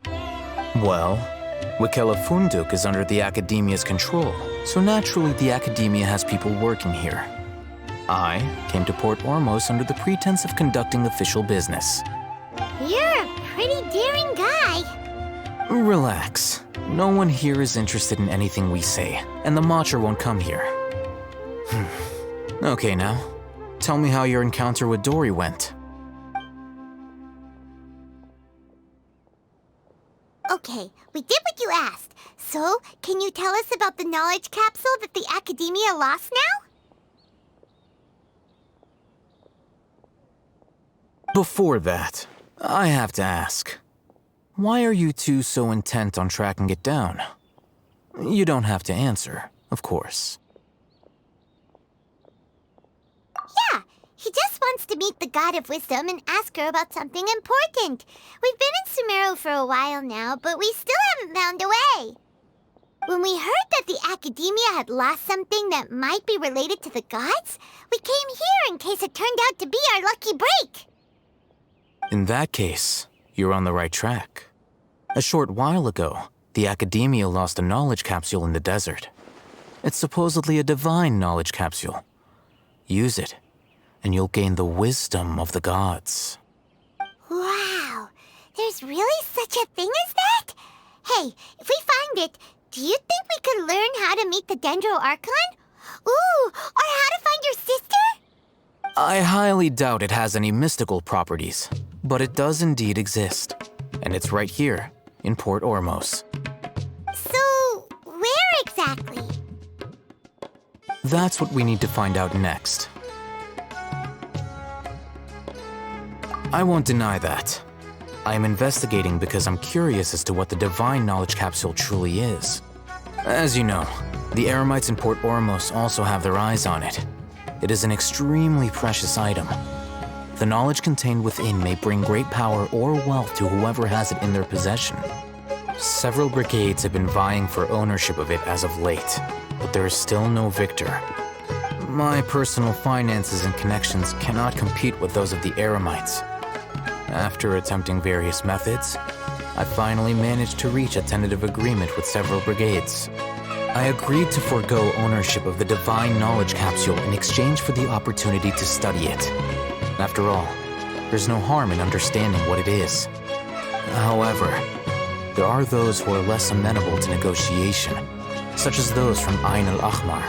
Well, Wikela Funduk is under the academia's control, so naturally the academia has people working here. I came to Port Ormos under the pretense of conducting official business. You're a pretty daring guy. Relax. No one here is interested in anything we say, and the Matcher won't come here. Okay now, tell me how your encounter with Dory went. Okay, we did what you asked. So, can you tell us about the knowledge capsule that the academia lost now? Before that, I have to ask. Why are you two so intent on tracking it down? You don't have to answer, of course. Yeah, he just wants to meet the God of Wisdom and ask her about something important. We've been in Sumeru for a while now, but we still haven't found a way. When we heard that the academia had lost something that might be related to the gods, we came here in case it turned out to be our lucky break. In that case, you're on the right track. A short while ago, the academia lost a knowledge capsule in the desert. It's supposedly a divine knowledge capsule. Use it, and you'll gain the wisdom of the gods. Wow, there's really such a thing as that? Hey, if we find it, do you think we could learn how to meet the Dendro Archon? Ooh, or how to find your sister? I highly doubt it has any mystical properties, but it does indeed exist. And it's right here, in Port Ormos. So, where exactly? That's what we need to find out next. I won't deny that. I am investigating because I'm curious as to what the divine knowledge capsule truly is. As you know, the Eremites in Port Ormos also have their eyes on it. It is an extremely precious item. The knowledge contained within may bring great power or wealth to whoever has it in their possession. Several brigades have been vying for ownership of it as of late, but there is still no victor. My personal finances and connections cannot compete with those of the Eremites. After attempting various methods, I finally managed to reach a tentative agreement with several brigades. I agreed to forego ownership of the divine knowledge capsule in exchange for the opportunity to study it. After all, there's no harm in understanding what it is. However, there are those who are less amenable to negotiation, such as those from Ain al-Ahmar.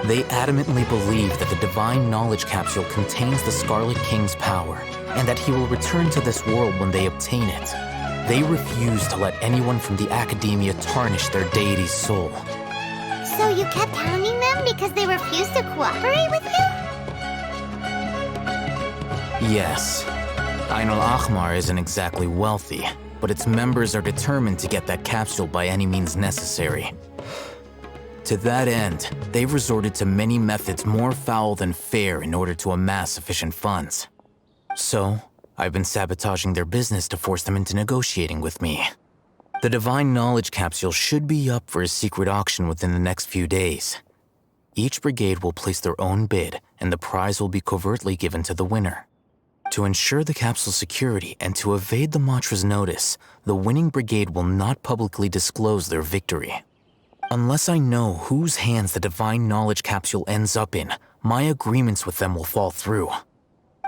They adamantly believe that the divine knowledge capsule contains the Scarlet King's power, and that he will return to this world when they obtain it. They refuse to let anyone from the academia tarnish their deity's soul. So you kept hounding them because they refused to cooperate with you? Yes. Ain al-Ahmar isn't exactly wealthy, but its members are determined to get that capsule by any means necessary. To that end, they've resorted to many methods more foul than fair in order to amass sufficient funds. So, I've been sabotaging their business to force them into negotiating with me. The divine knowledge capsule should be up for a secret auction within the next few days. Each brigade will place their own bid, and the prize will be covertly given to the winner. To ensure the capsule's security and to evade the Matra's notice, the winning brigade will not publicly disclose their victory. Unless I know whose hands the divine knowledge capsule ends up in, my agreements with them will fall through.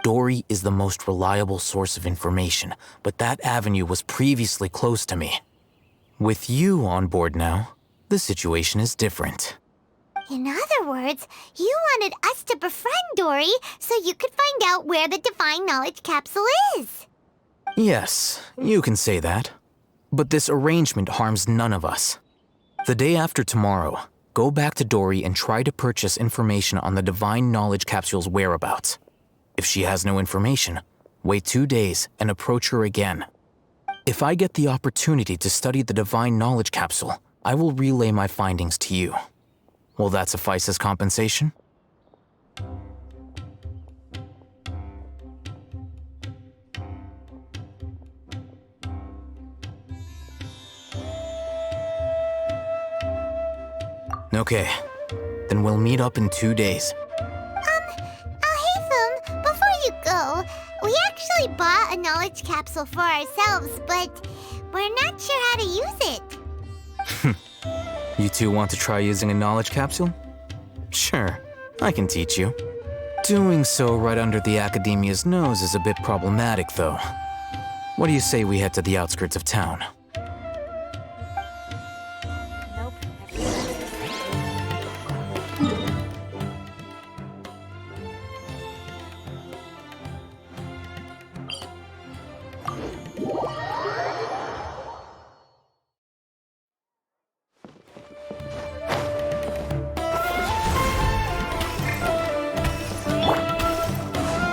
Dory is the most reliable source of information, but that avenue was previously closed to me. With you on board now, the situation is different. In other words, you wanted us to befriend Dory so you could find out where the divine knowledge capsule is. Yes, you can say that. But this arrangement harms none of us. The day after tomorrow, go back to Dory and try to purchase information on the Divine Knowledge Capsule's whereabouts. If she has no information, wait 2 days and approach her again. If I get the opportunity to study the Divine Knowledge Capsule, I will relay my findings to you. Will that suffice as compensation? Okay, then we'll meet up in 2 days. Alhaitham, before you go, we actually bought a knowledge capsule for ourselves, but we're not sure how to use it. You two want to try using a knowledge capsule? Sure, I can teach you. Doing so right under the Academia's nose is a bit problematic, though. What do you say we head to the outskirts of town?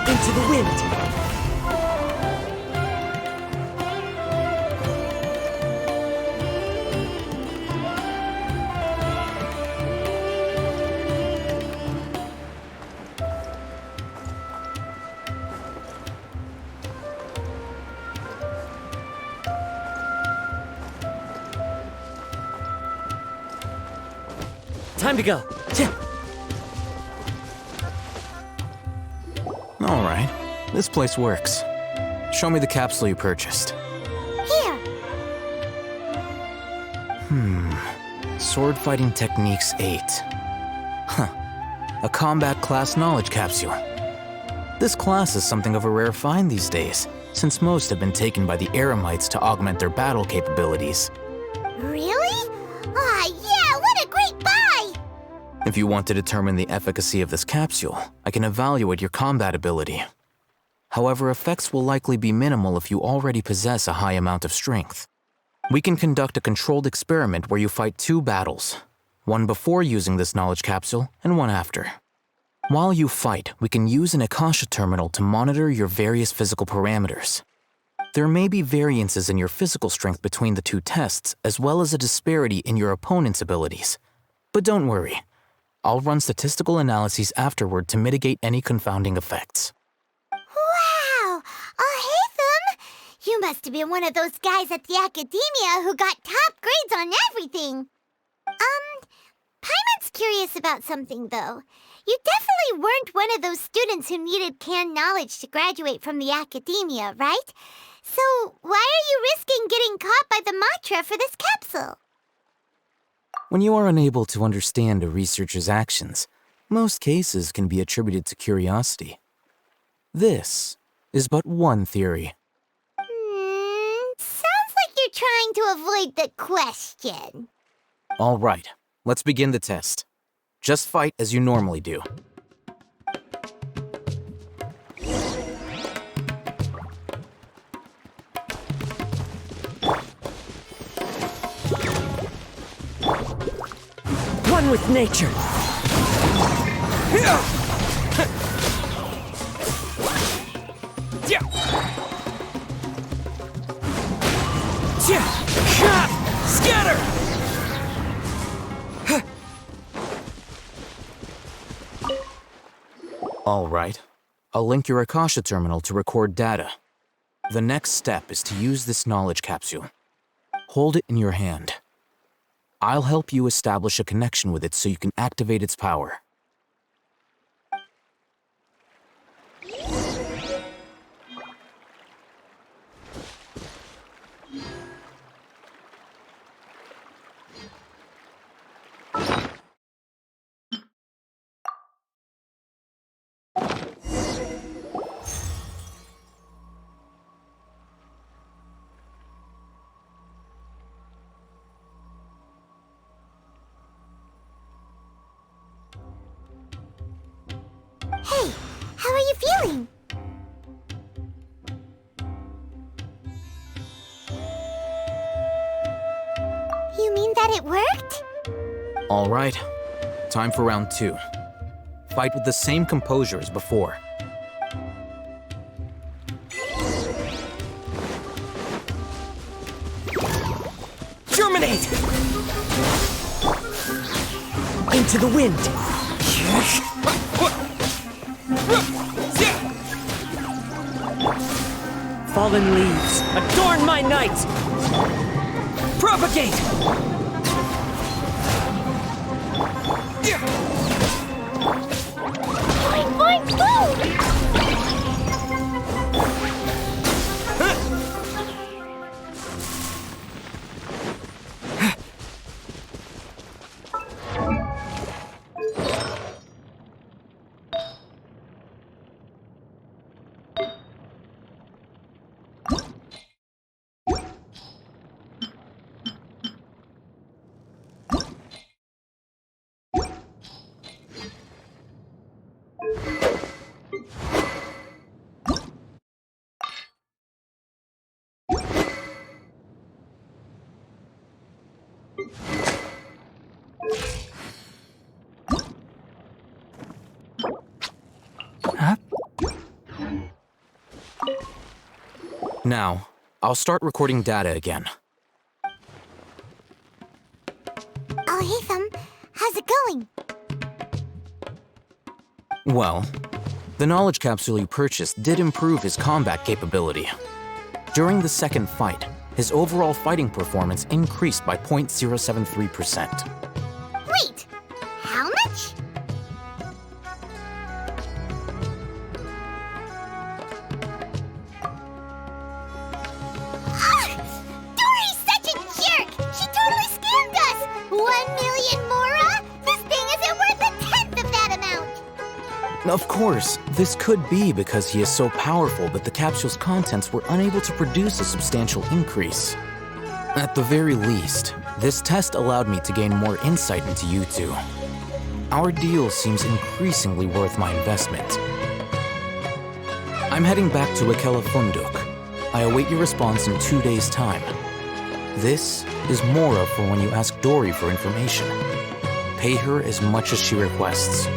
Into the wind! Time to go. All right, this place works. Show me the capsule you purchased. Here. Sword Fighting Techniques 8. Huh. A combat class knowledge capsule. This class is something of a rare find these days, since most have been taken by the Eremites to augment their battle capabilities. Really? Ah, yeah, what a great buy! If you want to determine the efficacy of this capsule, I can evaluate your combat ability. However, effects will likely be minimal if you already possess a high amount of strength. We can conduct a controlled experiment where you fight 2 battles, one before using this knowledge capsule and one after. While you fight, we can use an Akasha terminal to monitor your various physical parameters. There may be variances in your physical strength between the 2 tests, as well as a disparity in your opponent's abilities. But don't worry. I'll run statistical analyses afterward to mitigate any confounding effects. Wow! Alhaitham! You must have been one of those guys at the Academia who got top grades on everything. Paimon's curious about something, though. You definitely weren't one of those students who needed canned knowledge to graduate from the Academia, right? So why are you risking getting caught by the Matra for this capsule? When you are unable to understand a researcher's actions, most cases can be attributed to curiosity. This is but one theory. Sounds like you're trying to avoid the question. All right, let's begin the test. Just fight as you normally do. One with nature! Scatter! All right. I'll link your Akasha terminal to record data. The next step is to use this knowledge capsule. Hold it in your hand. I'll help you establish a connection with it so you can activate its power. Hey, how are you feeling? worked? All right, time for round 2. Fight with the same composure as before. Germinate! Into the wind! Fallen leaves, adorn my night! Propagate! Boing, boing, boom! Now, I'll start recording data again. Oh, Ethan, how's it going? Well, the knowledge capsule you purchased did improve his combat capability. During the second fight, his overall fighting performance increased by 0.073%. Wait, how much? Dory's such a jerk! She totally scammed us! 1 million Mora? This thing isn't worth a tenth of that amount! Of course, this could be because he is so powerful that the capsule's contents were unable to produce a substantial increase. At the very least, this test allowed me to gain more insight into you two. Our deal seems increasingly worth my investment. I'm heading back to Akela Funduk. I await your response in 2 days' time. This is Mora for when you ask Dory for information. Pay her as much as she requests.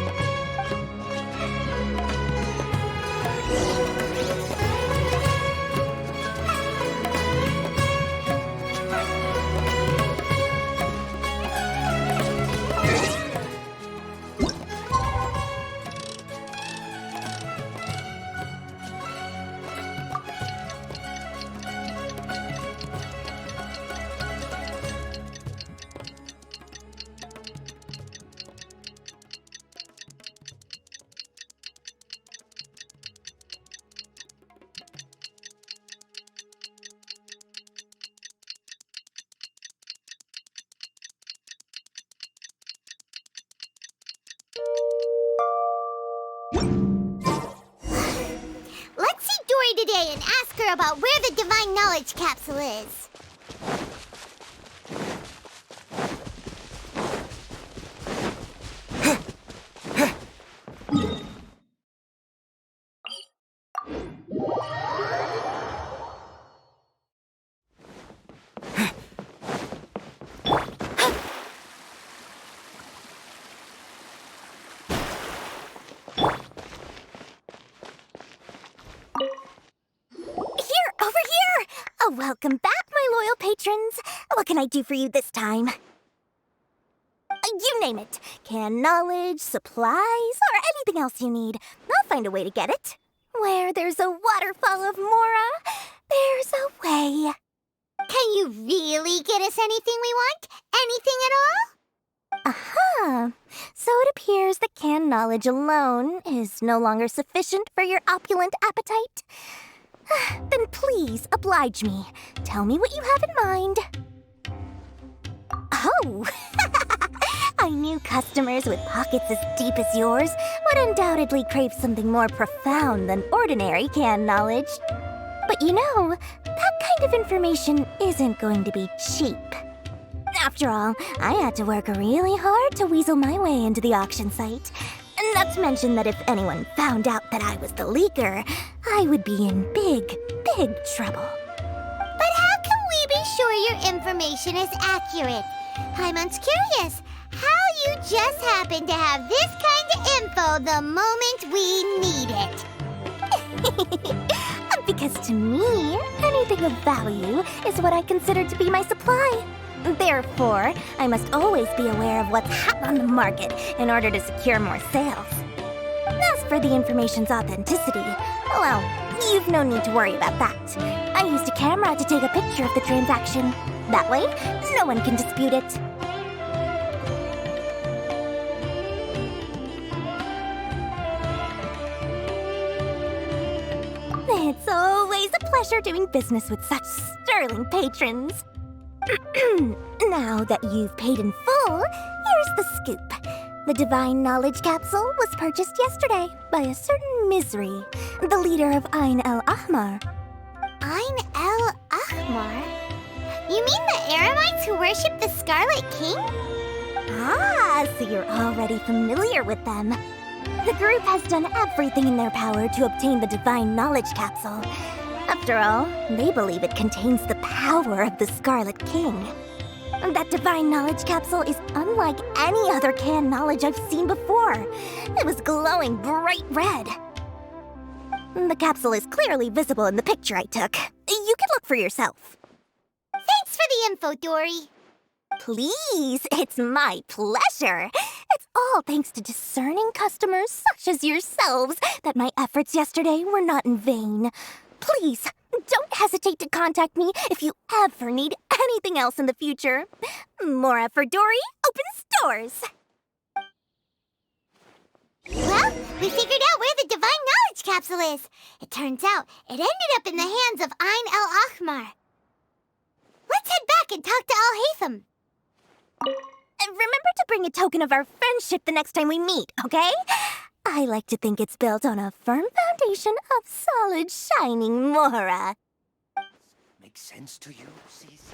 Let's see Dory today and ask her about where the Divine Knowledge Capsule is. Welcome back, my loyal patrons. What can I do for you this time? You name it. Canned knowledge, supplies, or anything else you need. I'll find a way to get it. Where there's a waterfall of Mora, there's a way. Can you really get us anything we want? Anything at all? Aha! So it appears that canned knowledge alone is no longer sufficient for your opulent appetite. Then please, oblige me. Tell me what you have in mind. Oh! I knew customers with pockets as deep as yours would undoubtedly crave something more profound than ordinary canned knowledge. But you know, that kind of information isn't going to be cheap. After all, I had to work really hard to weasel my way into the auction site. Not to mention that if anyone found out that I was the leaker, I would be in big, big trouble. But how can we be sure your information is accurate? I'm curious how you just happen to have this kind of info the moment we need it. Because to me, anything of value is what I consider to be my supply. Therefore, I must always be aware of what's hot on the market in order to secure more sales. As for the information's authenticity, well, you've no need to worry about that. I used a camera to take a picture of the transaction. That way, no one can dispute it. It's always a pleasure doing business with such sterling patrons. Now that you've paid in full, here's the scoop. The Divine Knowledge Capsule was purchased yesterday by a certain Misery, the leader of Ain el-Ahmar. Ain el-Ahmar? You mean the Eremites who worship the Scarlet King? Ah, so you're already familiar with them. The group has done everything in their power to obtain the Divine Knowledge Capsule. After all, they believe it contains the power of the Scarlet King. That Divine Knowledge Capsule is unlike any other canned knowledge I've seen before. It was glowing bright red. The capsule is clearly visible in the picture I took. You can look for yourself. Thanks for the info, Dory. Please, it's my pleasure. It's all thanks to discerning customers such as yourselves that my efforts yesterday were not in vain. Please, don't hesitate to contact me if you ever need anything else in the future. More effort, Dory, opens doors. Well, we figured out where the Divine Knowledge Capsule is. It turns out it ended up in the hands of Ain el-Ahmar. Let's head back and talk to Al-Haytham. Remember to bring a token of our friendship the next time we meet, okay? I like to think it's built on a firm foundation of solid, shining mora. Makes sense to you, Sis?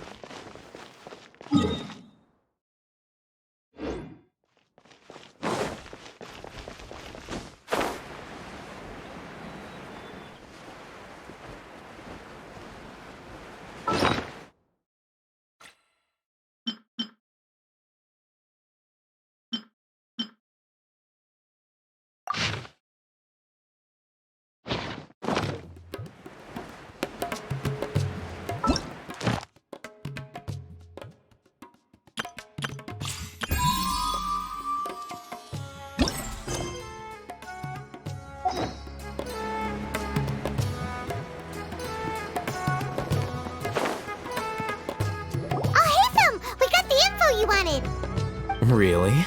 Really?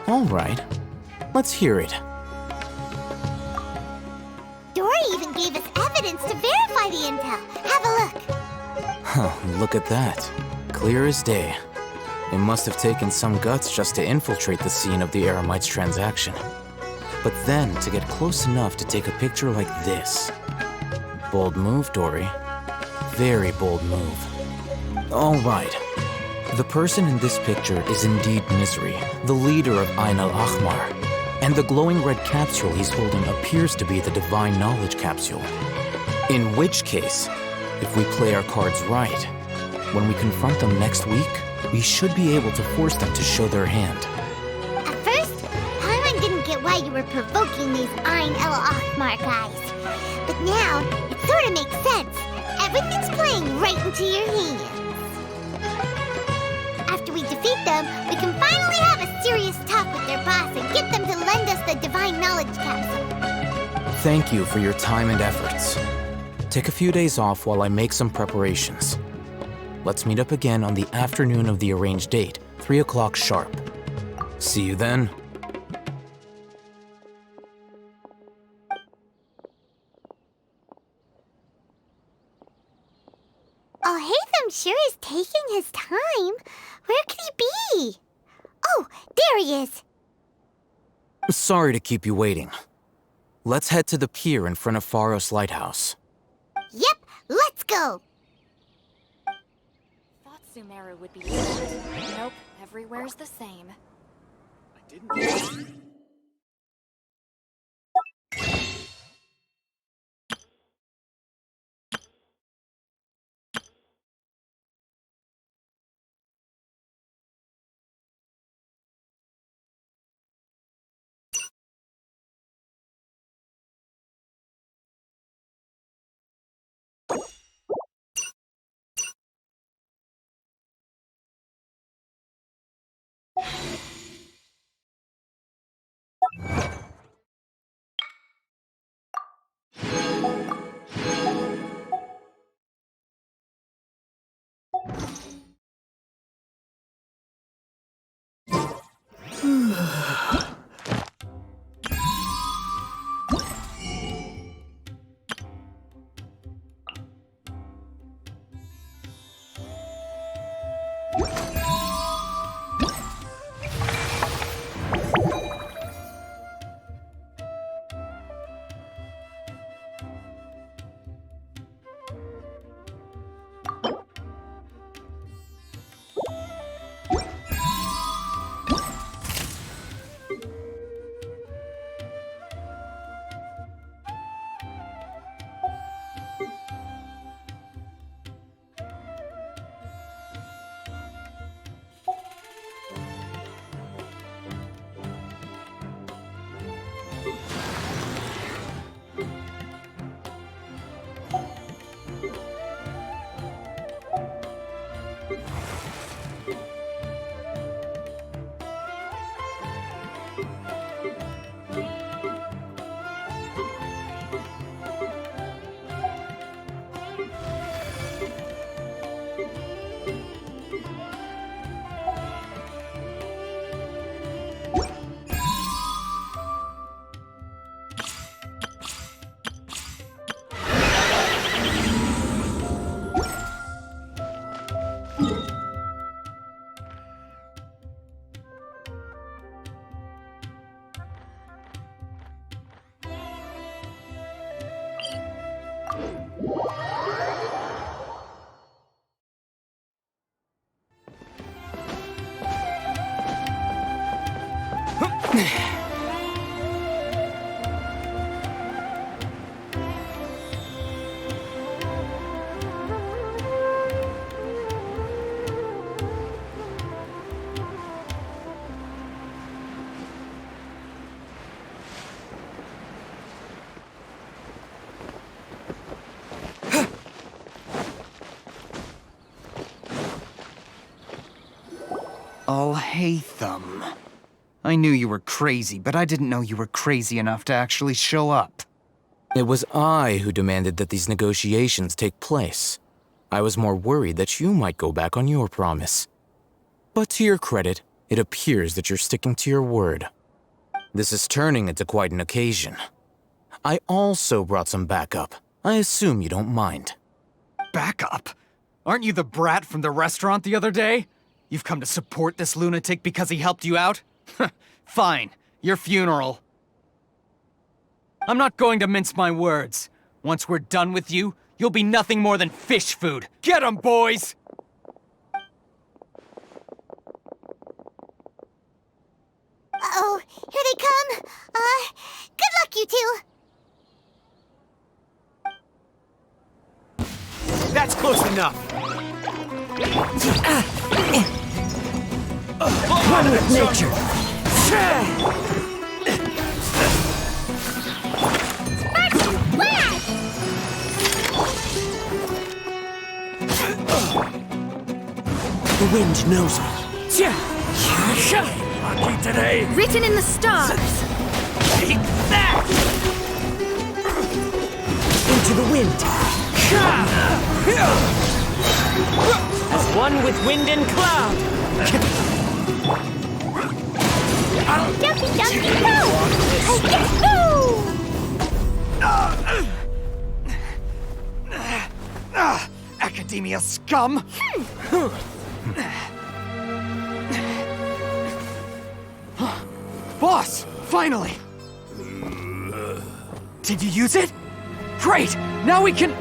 All right. Let's hear it. Dory even gave us evidence to verify the intel. Have a look. Huh, look at that. Clear as day. It must have taken some guts just to infiltrate the scene of the Eremites transaction. But then to get close enough to take a picture like this. Bold move, Dory. Very bold move. All right. The person in this picture is indeed Misery, the leader of Ain el-Ahmar. And the glowing red capsule he's holding appears to be the Divine Knowledge Capsule. In which case, if we play our cards right, when we confront them next week, we should be able to force them to show their hand. At first, Paimon didn't get why you were provoking these Ain el-Ahmar guys. But now, it sort of makes sense. Everything's playing right into your hands. After we defeat them, we can finally have a serious talk with their boss and get them to lend us the Divine Knowledge Capsule. Thank you for your time and efforts. Take a few days off while I make some preparations. Let's meet up again on the afternoon of the arranged date, 3 o'clock sharp. See you then. Al-Haytham sure is taking his time. Where could he be? Oh, there he is. Sorry to keep you waiting. Let's head to the pier in front of Pharos Lighthouse. Yep, let's go. Thought Sumeru would be different. Nope, everywhere's the same. Oh, hey, Thumb. I knew you were crazy, but I didn't know you were crazy enough to actually show up. It was I who demanded that these negotiations take place. I was more worried that you might go back on your promise. But to your credit, it appears that you're sticking to your word. This is turning into quite an occasion. I also brought some backup. I assume you don't mind. Backup? Aren't you the brat from the restaurant the other day? You've come to support this lunatic because he helped you out? Fine, your funeral. I'm not going to mince my words. Once we're done with you, you'll be nothing more than fish food. Get 'em, boys! Uh-oh, here they come. Good luck, you two. That's close enough. One with nature. The wind knows me. Lucky today. Written in the stars. Take that! Into the wind. As one with wind and cloud. Jumpy, jumpy, go! Yahoo! Academia scum! Boss! Finally! Did you use it? Great! Now we can...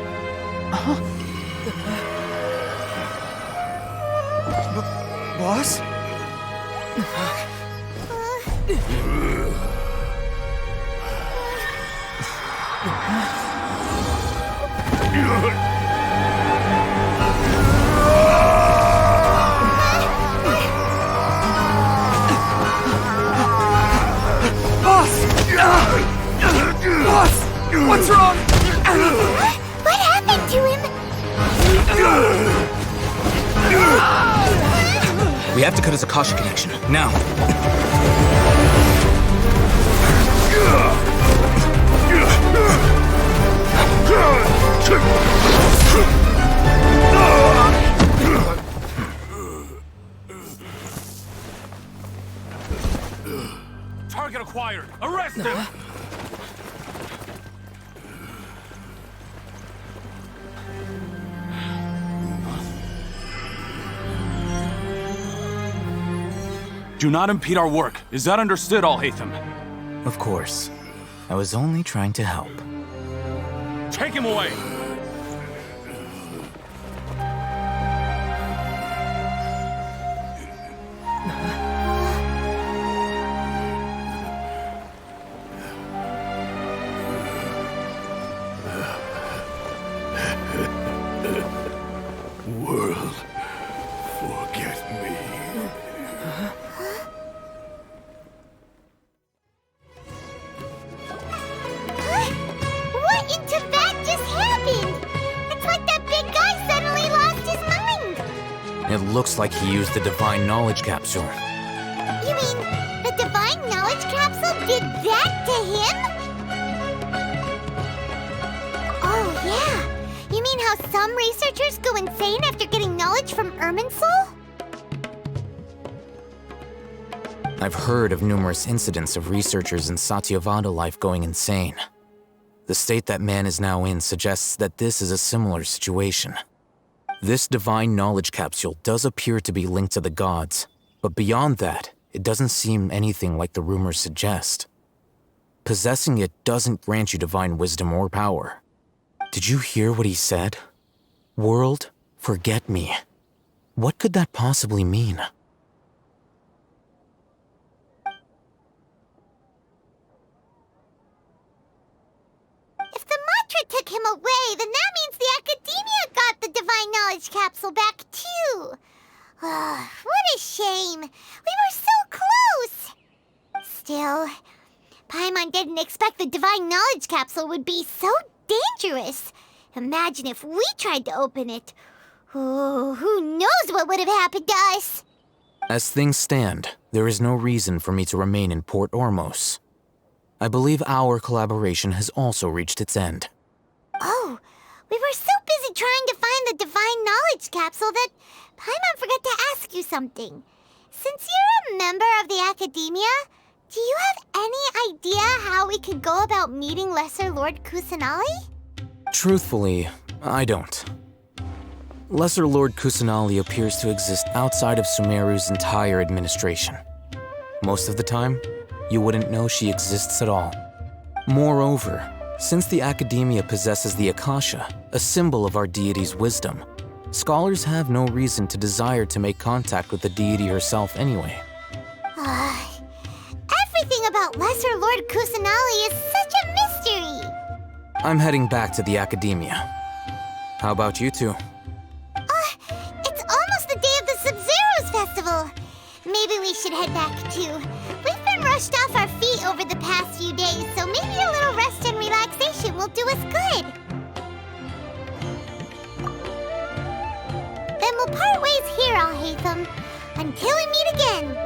Boss? Boss! What's wrong? What happened to him? We have to cut his Akasha connection, now. Target acquired! Arrest him! Do not impede our work. Is that understood, Al-Haytham? Of course. I was only trying to help. Take him away! World, forget me. What in Tibet just happened? It's like that big guy suddenly lost his mind. It looks like he used the Divine Knowledge Capsule. You mean the Divine Knowledge Capsule did that to him? Oh, yeah. You mean how some researchers go insane after getting knowledge from Irminsul? I've heard of numerous incidents of researchers in Satyavada life going insane. The state that man is now in suggests that this is a similar situation. This Divine Knowledge Capsule does appear to be linked to the gods, but beyond that, it doesn't seem anything like the rumors suggest. Possessing it doesn't grant you divine wisdom or power. Did you hear what he said? World, forget me. What could that possibly mean? If the mantra took him away, then that means the Academia got the Divine Knowledge Capsule back, too. What a shame. We were so close. Still, Paimon didn't expect the Divine Knowledge Capsule would be so dangerous. Imagine if we tried to open it. Oh, who knows what would have happened to us? As things stand, there is no reason for me to remain in Port Ormos. I believe our collaboration has also reached its end. Oh, we were so busy trying to find the Divine Knowledge Capsule that Paimon forgot to ask you something. Since you're a member of the Academia, do you have any idea how we could go about meeting Lesser Lord Kusanali? Truthfully, I don't. Lesser Lord Kusanali appears to exist outside of Sumeru's entire administration. Most of the time, you wouldn't know she exists at all. Moreover, since the Academia possesses the Akasha, a symbol of our deity's wisdom, scholars have no reason to desire to make contact with the deity herself anyway. Everything about Lesser Lord Kusanali is such a mystery! I'm heading back to the Academia. How about you two? It's almost the day of the Sub-Zero's festival. Maybe we should head back too. We've been rushed off our feet over the past few days, so maybe a little rest and relaxation will do us good. Then we'll part ways here, Al-Haytham, until we meet again.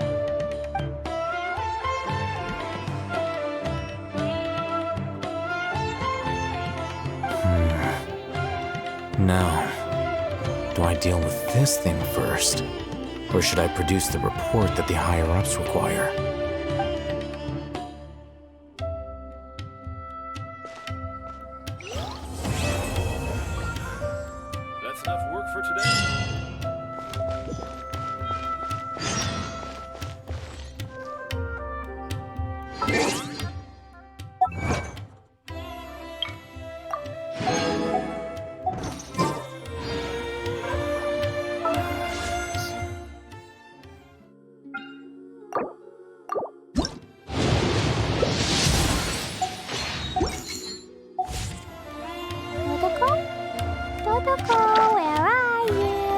Now, do I deal with this thing first? Or should I produce the report that the higher-ups require? That's enough work for today. Dodoko? Dodoko, where are you?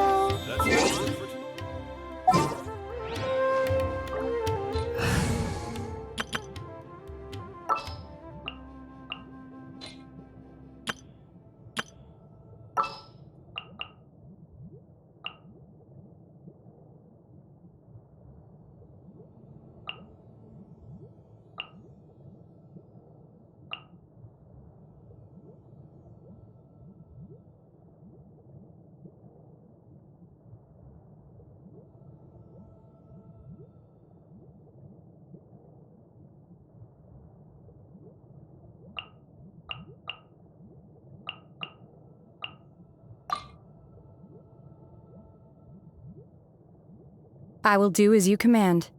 I will do as you command.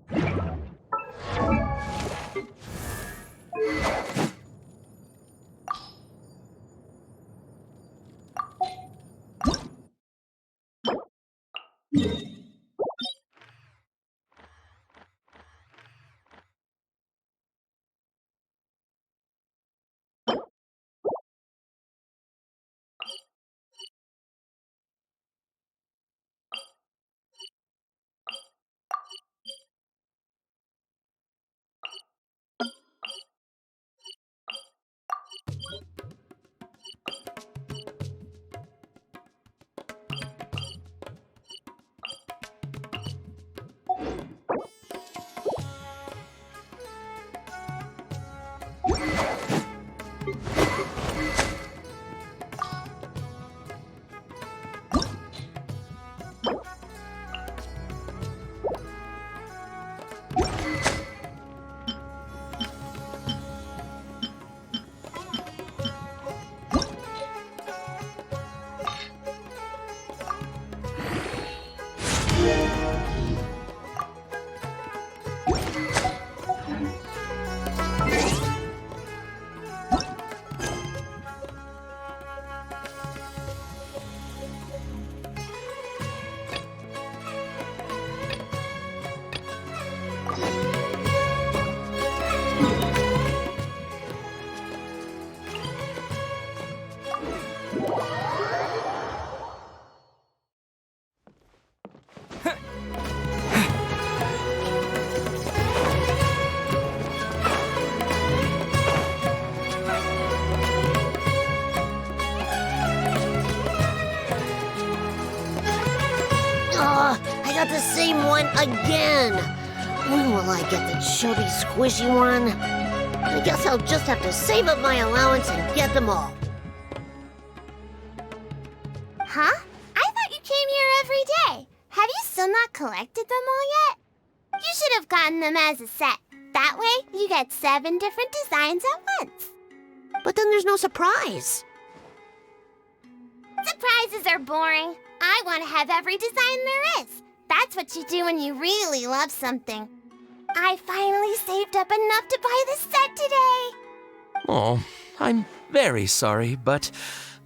I got the same one again. When will I get the chubby, squishy one? I guess I'll just have to save up my allowance and get them all. Huh? I thought you came here every day. Have you still not collected them all yet? You should have gotten them as a set. That way, you get 7 different designs at once. But then there's no surprise. Surprises are boring. I want to have every design there is. That's what you do when you really love something. I finally saved up enough to buy the set today. Oh, I'm very sorry, but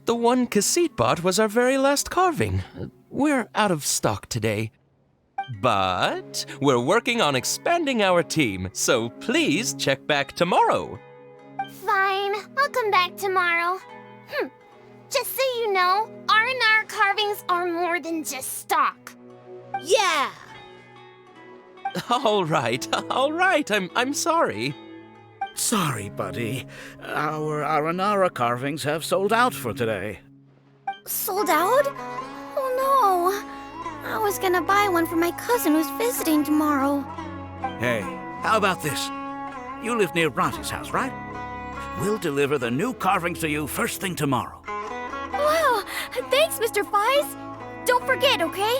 the one Cassette bought was our very last carving. We're out of stock today. But we're working on expanding our team, so please check back tomorrow. Fine, I'll come back tomorrow. Just so you know, R&R carvings are more than just stock. Yeah! All right. I'm sorry. Sorry, buddy. Our Aranara carvings have sold out for today. Sold out? Oh no. I was gonna buy one for my cousin who's visiting tomorrow. Hey, how about this? You live near Bronte's house, right? We'll deliver the new carvings to you first thing tomorrow. Wow! Thanks, Mr. Fies! Don't forget, okay?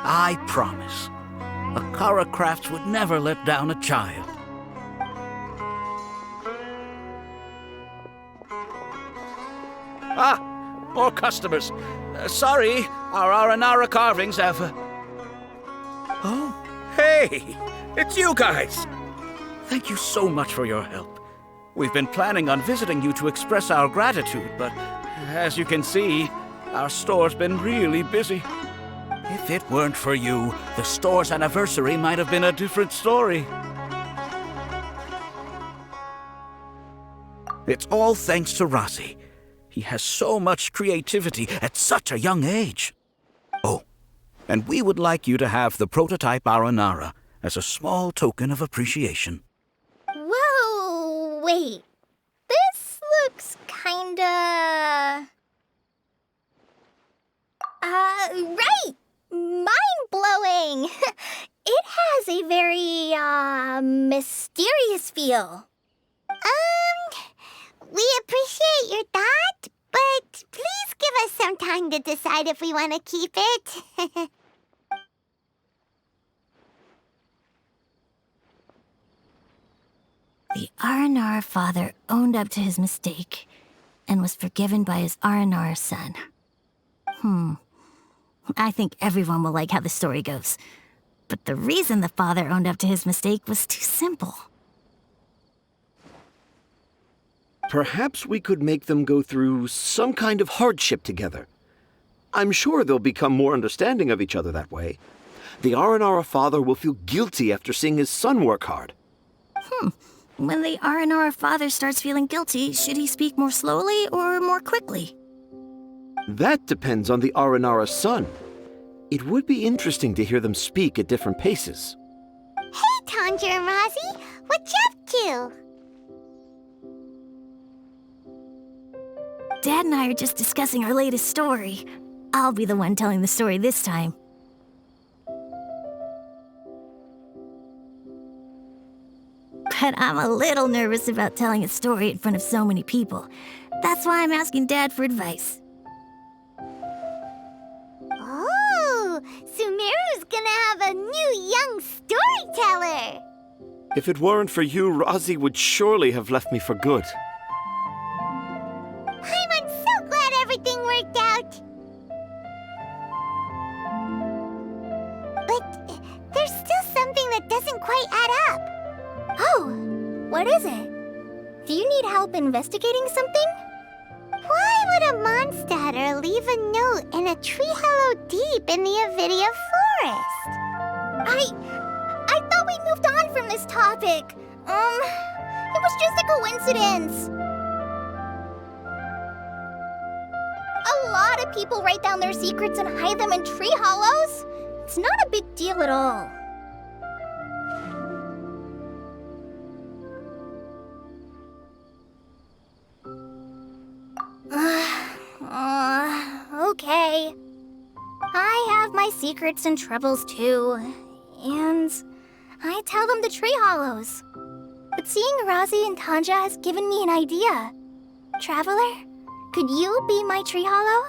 I promise. Akara Crafts would never let down a child. Ah, more customers. Sorry, our Aranara carvings have... Oh, hey, it's you guys. Thank you so much for your help. We've been planning on visiting you to express our gratitude, but as you can see, our store's been really busy. If it weren't for you, the store's anniversary might have been a different story. It's all thanks to Rossi. He has so much creativity at such a young age. Oh, and we would like you to have the prototype Aranara as a small token of appreciation. Whoa, wait. This looks kinda... right! Mind-blowing! It has a very, mysterious feel. We appreciate your thought, but please give us some time to decide if we want to keep it. The Aranara father owned up to his mistake and was forgiven by his Aranara son. I think everyone will like how the story goes. But the reason the father owned up to his mistake was too simple. Perhaps we could make them go through some kind of hardship together. I'm sure they'll become more understanding of each other that way. The Aranara father will feel guilty after seeing his son work hard. When the Aranara father starts feeling guilty, should he speak more slowly or more quickly? That depends on the Aranara son. It would be interesting to hear them speak at different paces. Hey, Tanja and Rosie, what you up to? Dad and I are just discussing our latest story. I'll be the one telling the story this time. But I'm a little nervous about telling a story in front of so many people. That's why I'm asking Dad for advice. Oh, Sumeru's gonna have a new young storyteller. If it weren't for you, Rosie would surely have left me for good. I'm so glad everything worked out. But there's still something that doesn't quite add up. Oh, what is it? Do you need help investigating something? Why would a monster leave a note in a tree hollow deep in the Avidia forest? I thought we moved on from this topic. It was just a coincidence. A lot of people write down their secrets and hide them in tree hollows. It's not a big deal at all. Okay. I have my secrets and troubles too. And I tell them to tree hollows. But seeing Razi and Tanja has given me an idea. Traveler, could you be my tree hollow?